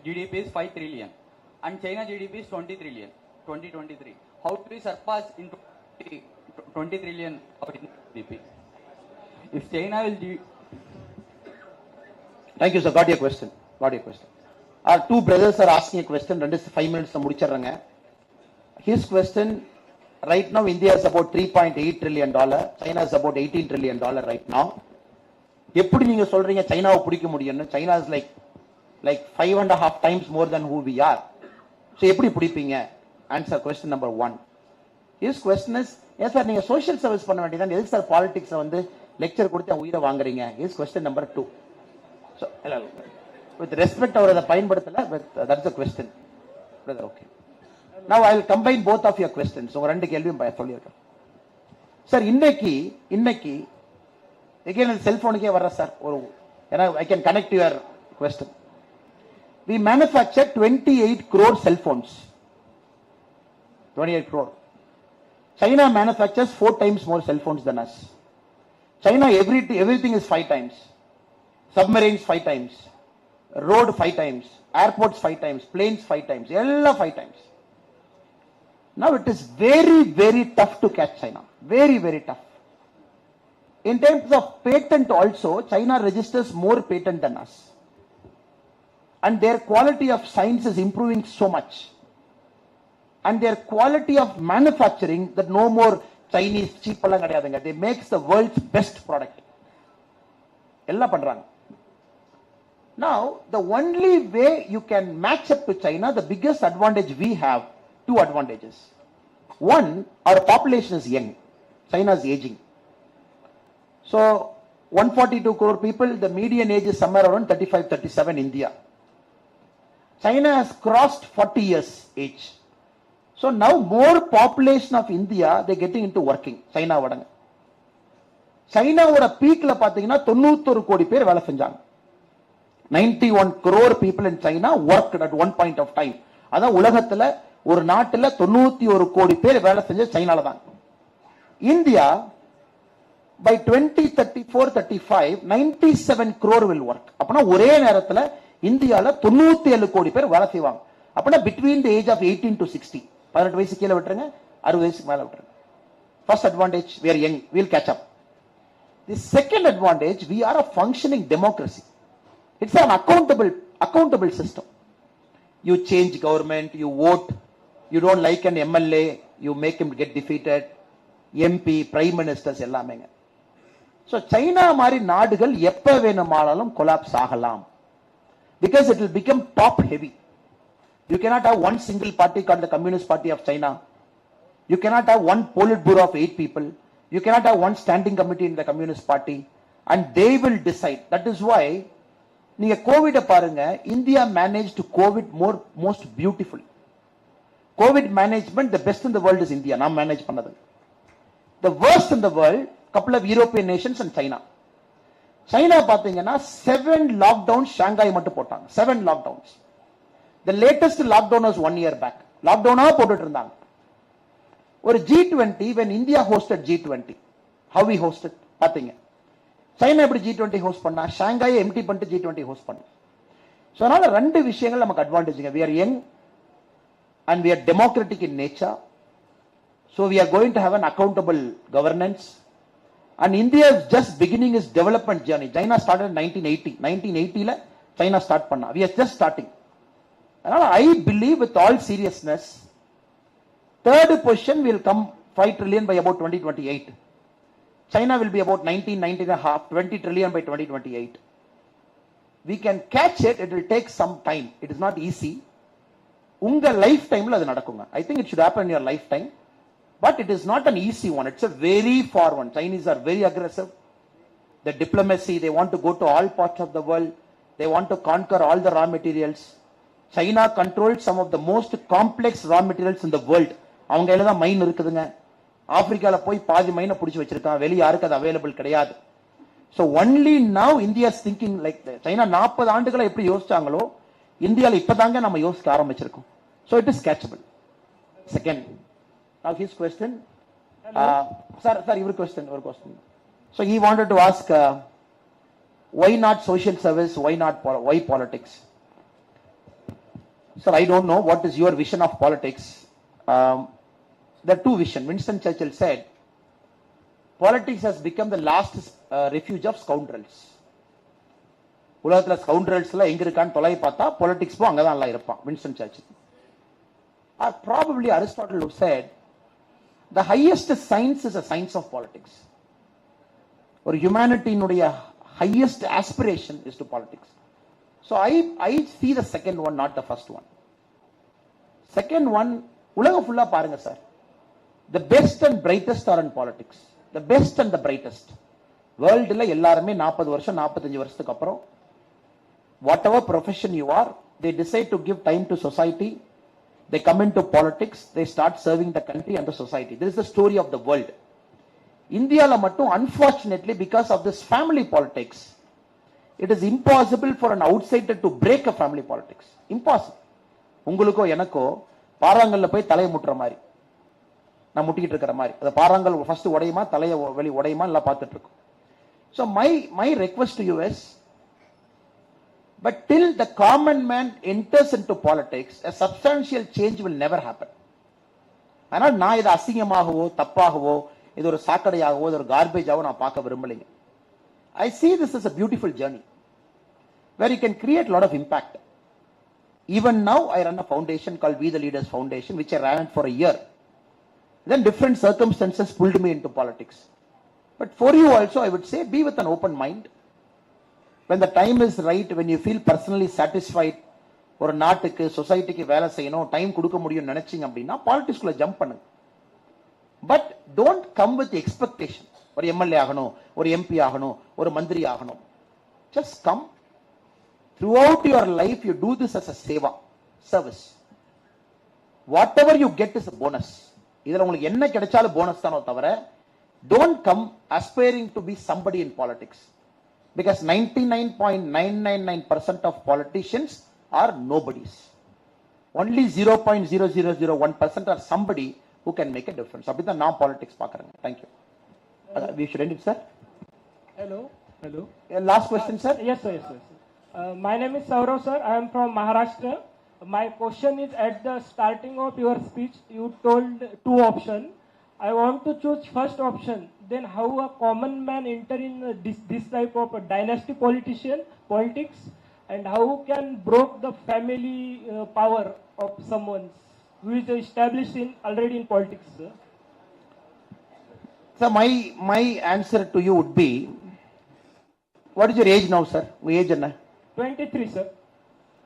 GDP is 5 trillion, and China GDP is 20 trillion. 2023. How do we surpass into 20 trillion of GDP? If China will Thank you, sir. Got your question. Our two brothers are asking a question. 5 minutes முடிச்சிடுறேங்க. His question, right now India is about $3.8 trillion. China is about $18 trillion right now. எப்படி நீங்க சொல்றீங்க சைனாவை பிடிக்க முடியும்னு? China is like 5.5 times more than who we are. So எப்படி பிடிப்பீங்க? Answer question number 1. His question is, yes sir, நீங்க social service பண்ண வேண்டியதான், எதுக்கு சார் பாலிடிக்ஸ்ல வந்து லெக்சர் கொடுத்து உயிரை வாங்குறீங்க? His question number 2. So with respect அவர் அதை பயன்படுத்தல, but that's the question. Brother, okay. Now I will combine both of your questions. உங்க ரெண்டு கேள்வியும் சொல்லியிருக்கேன் சார். இன்னைக்கு again செல்போனுக்கே வர்ற சார் ஒரு, ஏன்னா I can connect your question. We manufacture 28 crore cell phones. 28 crore. China manufactures 4 times more cell phones than us. China everything is 5 times. Submarines 5 times. Road 5 times. Airports 5 times. Planes 5 times. Ella 5 times. Now it is very, very tough to catch China. Very, very tough. In terms of patent also, China registers more patent than us. And their quality of science is improving so much. And their quality of manufacturing, that no more Chinese cheap எல்லாம் கிடையாதுங்க. They makes the world's best product. எல்லாம் பண்றாங்க. Now, the only way you can match up to China, the biggest advantage we have, 2 advantages. One, our population is young. China is aging. So, 142 crore people, the median age is somewhere around 35, 37 in India. China has crossed 40 years age. So now more population of India, they're getting into working. China வடங்க. சைனாவோட பீக்ல பாத்தீங்கன்னா 91 கோடி பேர் வேலை செஞ்சாங்க. 91 crore people in China worked at one point of time. அதான் உலகத்துல ஒரு நாட்டுல 91 கோடி பேர் வேலை செஞ்ச சைனால தான். India by 2034-35 97 crore will work. அப்பனா ஒரே நேரத்துல இந்தியால 97 கோடி பேர் வேலை செய்வாங்க. அப்பனா between the age of 18 to 60, 18 வயசு கீழே விட்டுருங்க, 60 வயசுக்கு மேல விட்டுருங்க. First advantage, we are young, we'll catch up. The second advantage, we are a functioning democracy. It's an accountable system. You change government, you vote, you don't like an MLA, you make him get defeated, MP, prime ministers எல்லாமேங்க. So China மாதிரி நாடுகள் எப்ப வேணுமானாலும் collapse ஆகலாம். Because it will become top heavy. You cannot have one single party called the Communist Party of China. You cannot have one Politburo of 8 people. You cannot have one standing committee in the Communist Party. And they will decide. That is why, நீங்க covid பாருங்க, India managed to COVID most beautifully. COVID management, the best in the world is India. நாம் manage பண்ணது. The worst in the world, couple of European nations and China. China பாத்தீங்கன்னா 7 lockdowns Shanghai மட்டும் போட்டாங்க. 7 lockdowns. The latest lockdown was 1 year back. Lockdown போட்டுட்டு இருந்தாங்க. ஒரு G20, when India hosted G20, how we hosted பாத்தீங்க. China எப்படி G20 host பண்ணா? Shanghai empty பண்ணிட்டு G20 host பண்ணா. So அதனால ரெண்டு விஷயங்கள் நமக்கு அட்வான்டேஜ்ங்க. We are young and we are democratic in nature. So we are going to have an accountable governance. And India is just beginning its development journey. China started in 1980. 1980 la China start panna. We are just starting. And I believe with all seriousness, third position will come 5 trillion by about 2028. China will be about 19 and a half, 20 trillion by 2028. We can catch it. It will take some time. It is not easy. Unga lifetime la adu nadakunga. I think it should happen in your lifetime. But it is not an easy one. It's a very far one. Chinese are very aggressive. The diplomacy, they want to go to all parts of the world. They want to conquer all the raw materials. China controls some of the most complex raw materials in the world. அவங்க கையில தான் மைன் இருக்குதுங்க. ஆப்பிரிக்கால போய் பாதி மைனை பிடிச்சு வச்சிருக்கான். வெளிய யாருக்கு அது அவைலபிள் கிடையாது. So only now India is thinking like that. China 40 ஆண்டுகளா எப்படி யோசிச்சாங்களோ இந்தியால இப்பதாங்க நம்ம யோசிக்க ஆரம்பிச்சிருக்கோம். So it is catchable. Second, now his question. Sir, your question. So he wanted to ask, why not social service? Why politics? Sir, I don't know what is your vision of politics. There are two visions. Winston Churchill said, politics has become the last refuge of scoundrels. உலகத்துல scoundrels எல்லாம் எங்க இருக்கான்னு தொலை பார்த்தா politics போ அங்கதான் எல்லாம் இருப்பான். Winston Churchill. Or probably Aristotle who said, the highest science is a science of politics. Or humanity inuடைய highest aspiration is to politics. So I see the second one, not the first one. Second one, உலகம் ஃபுல்லா பாருங்க sir. The best and brightest are in politics. The best and the brightest. வேர்ல்டுல எல்லாருமே 40 வருஷம் 45 வருஷத்துக்கு அப்புறம் whatever profession you are, they decide to give time to society. They come into politics, they start serving the country and the society. This is the story of the world. India la mattum, unfortunately, because of this family politics, it is impossible for an outsider to break a family politics. Impossible. உங்களுக்கோ எனக்கோ பாறாங்கல்ல போய் தலையை முட்டுற மாதிரி நான் முட்டிக்கிட்டு இருக்கிற மாதிரி அந்த பாறாங்கல் first உடையுமா தலையை வெளி உடையுமா எல்லாம் பார்த்துட்டு இருக்கோம். So my request to you is, but till the common man enters into politics, a substantial change will never happen. ஆனால் நான் இது அசிங்கமாகவோ தப்பாகவோ இது ஒரு சாக்கடையாகவோ இது ஒரு கார்பேஜாவோ நான் பார்க்க விரும்பலைங்க. I see this as a beautiful journey where you can create a lot of impact. Even now I run a foundation called We the Leaders Foundation, which I ran for a year. Then different circumstances pulled me into politics. But for you also I would say, be with an open mind. When the time is right, when you feel personally satisfied, ஒரு நாட்டுக்கு சொசைட்டிக்கு வேலை செய்யணும் time கொடுக்க முடியும் நினைச்சீங்க அப்படின்னா பாலிடிக்ஸ்குள்ள jump பண்ணுங்க. But don't come with expectation. ஒரு எம்எல்ஏ ஆகணும், ஒரு எம்பி ஆகணும், ஒரு மந்திரி ஆகணும். Just come. Throughout your life, you do this as a seva, service. Whatever you get is a bonus. இதுல உங்களுக்கு என்ன கிடைச்சாலும் போனஸ் தானோ தவிர, don't come aspiring to be somebody in politics. Because 99.999% of politicians are nobodies. Only 0.0001% are somebody who can make a difference. அப்படிதான் நான் politics பார்க்கறேன். Thank you. We should end it, sir. Hello. Last question, sir. Yes, sir. My name is Saurav, sir. I am from Maharashtra. My question is, at the starting of your speech, you told two options. I want to choose first option. Then how a common man enter in this type of a dynasty politics, and how can broke the family power of someone who is established already in politics, sir? So my answer to you would be, what is your age now, sir? Your age is 23, sir.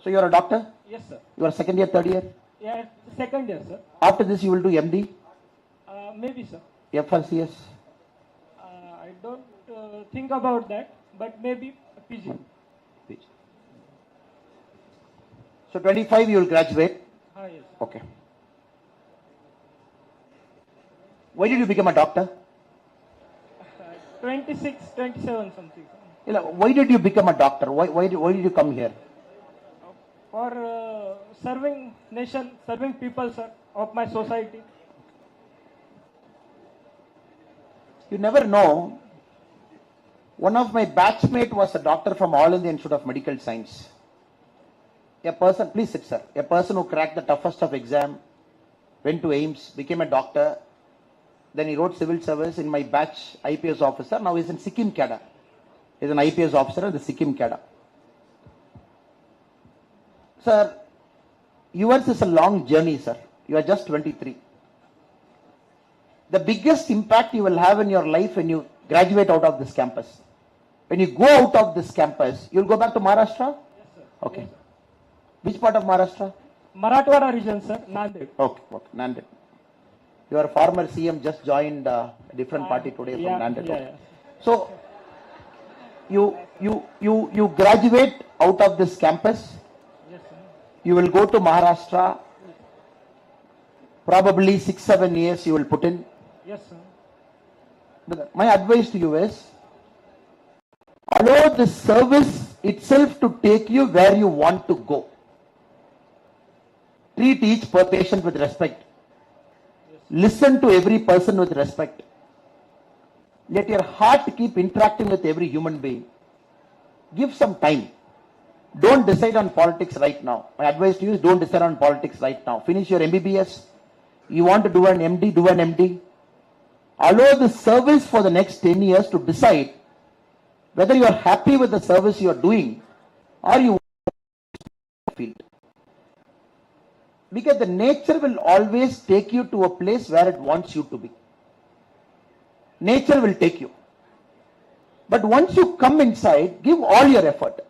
So you are a doctor? Yes, sir. You are second year, third year? Yeah, second year, sir. After this you will do MD? Maybe, sir. FRCS? I don't think about that, but maybe PG. So 25 you will graduate? Yes. Okay. Why did you become a doctor? 26, 27 something. Why did you become a doctor? Why did you come here? For serving nation, serving people, sir, of my society. You never know. One of my batchmate was a doctor from All India Institute of Medical Science. A person, please sit, sir. A person who cracked the toughest of exam, went to AIMS, became a doctor. Then he wrote civil service in my batch, IPS officer. Now he's in Sikkim cadre. He's an IPS officer in the Sikkim cadre. Sir, yours is a long journey, sir. You are just 23. The biggest impact you will have in your life when you graduate out of this campus. When you go out of this campus, you'll go back to Maharashtra? Yes, sir. Okay. Yes, sir. Which part of Maharashtra? Marathwada region, sir, Nanded. Okay, Nanded. Your former CM just joined a different party today from Nanded. Yeah. So, you graduate out of this campus. Yes, sir. You will go to Maharashtra. Probably 6-7 years you will put in. Yes, sir. My advice to you is, allow the service itself to take you where you want to go. Treat each patient with respect. Listen to every person with respect. Let your heart keep interacting with every human being. Give some time. Don't decide on politics right now. My advice to you is, don't decide on politics right now. Finish your MBBS. You want to do an MD, do an MD. Allow the service for the next 10 years to decide whether you are happy with the service you are doing or you field. Because the nature will always take you to a place where it wants you to be. Nature will take you. But once you come inside, give all your effort.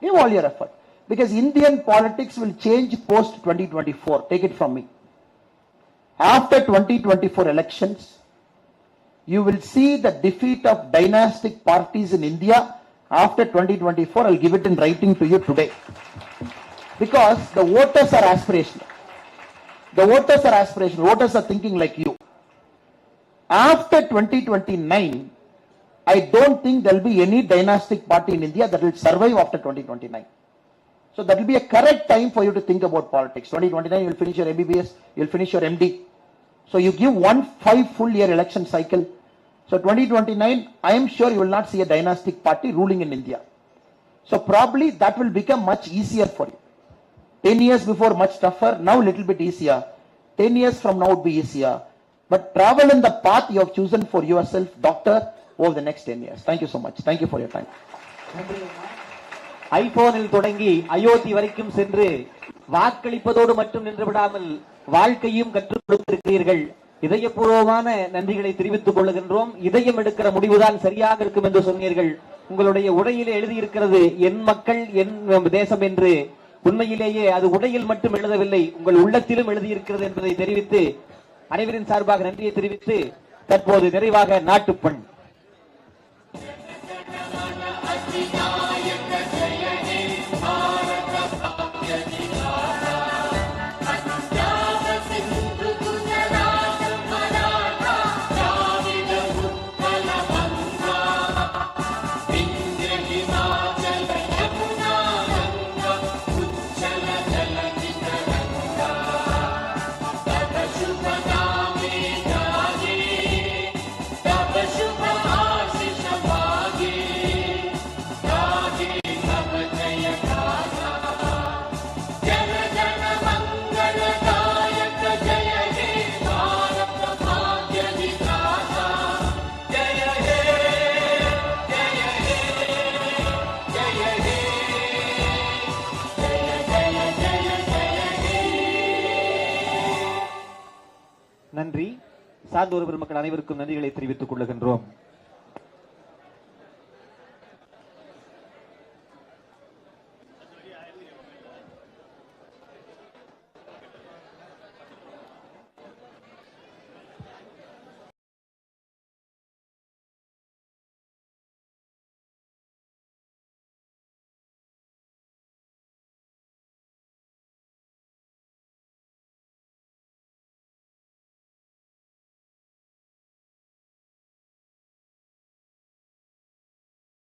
Give all your effort. Because Indian politics will change post 2024. Take it from me. After 2024 elections, you will see the defeat of dynastic parties in India. After 2024, I'll give it in writing to you today. Because the voters are aspirational. The voters are aspirational. Voters are thinking like you. After 2029, I don't think there will be any dynastic party in India that will survive after 2029. So that will be a correct time for you to think about politics. 2029, you will finish your MBBS, you will finish your MD. So you give 5 full year election cycle. So 2029, I am sure you will not see a dynastic party ruling in India. So probably that will become much easier for you. 10 years before much tougher, now a little bit easier. 10 years from now would be easier. But travel in the path you have chosen for yourself, doctor, over the next 10 years. Thank you so much. Thank you for your time. ஐபோனில் தொடங்கி அயோத்தி வரைக்கும் சென்று வாக்களிப்பதோடு மட்டும் நின்று விடாமல் வாழ்க்கையும் கற்றுக் கொடுத்திருக்கிறீர்கள். இதயபூர்வமான நன்றிகளை தெரிவித்துக் கொள்கின்றோம். இதயம் எடுக்கிற முடிவுதான் சரியாக இருக்கும் என்று சொன்னீர்கள். உங்களுடைய உடையிலே எழுதியிருக்கிறது என் மக்கள் என் தேசம் என்று. உண்மையிலேயே அது உடையில் மட்டும் எழுதவில்லை, உங்கள் உள்ளத்திலும் எழுதியிருக்கிறது என்பதை தெரிவித்து அனைவரின் சார்பாக நன்றியை தெரிவித்து தற்போது நிறைவாக நாட்டுப்பண். நன்றி. சார்ந்தோர் பெருமக்கள் அனைவருக்கும் நன்றிகளை தெரிவித்துக் கொள்கின்றோம்.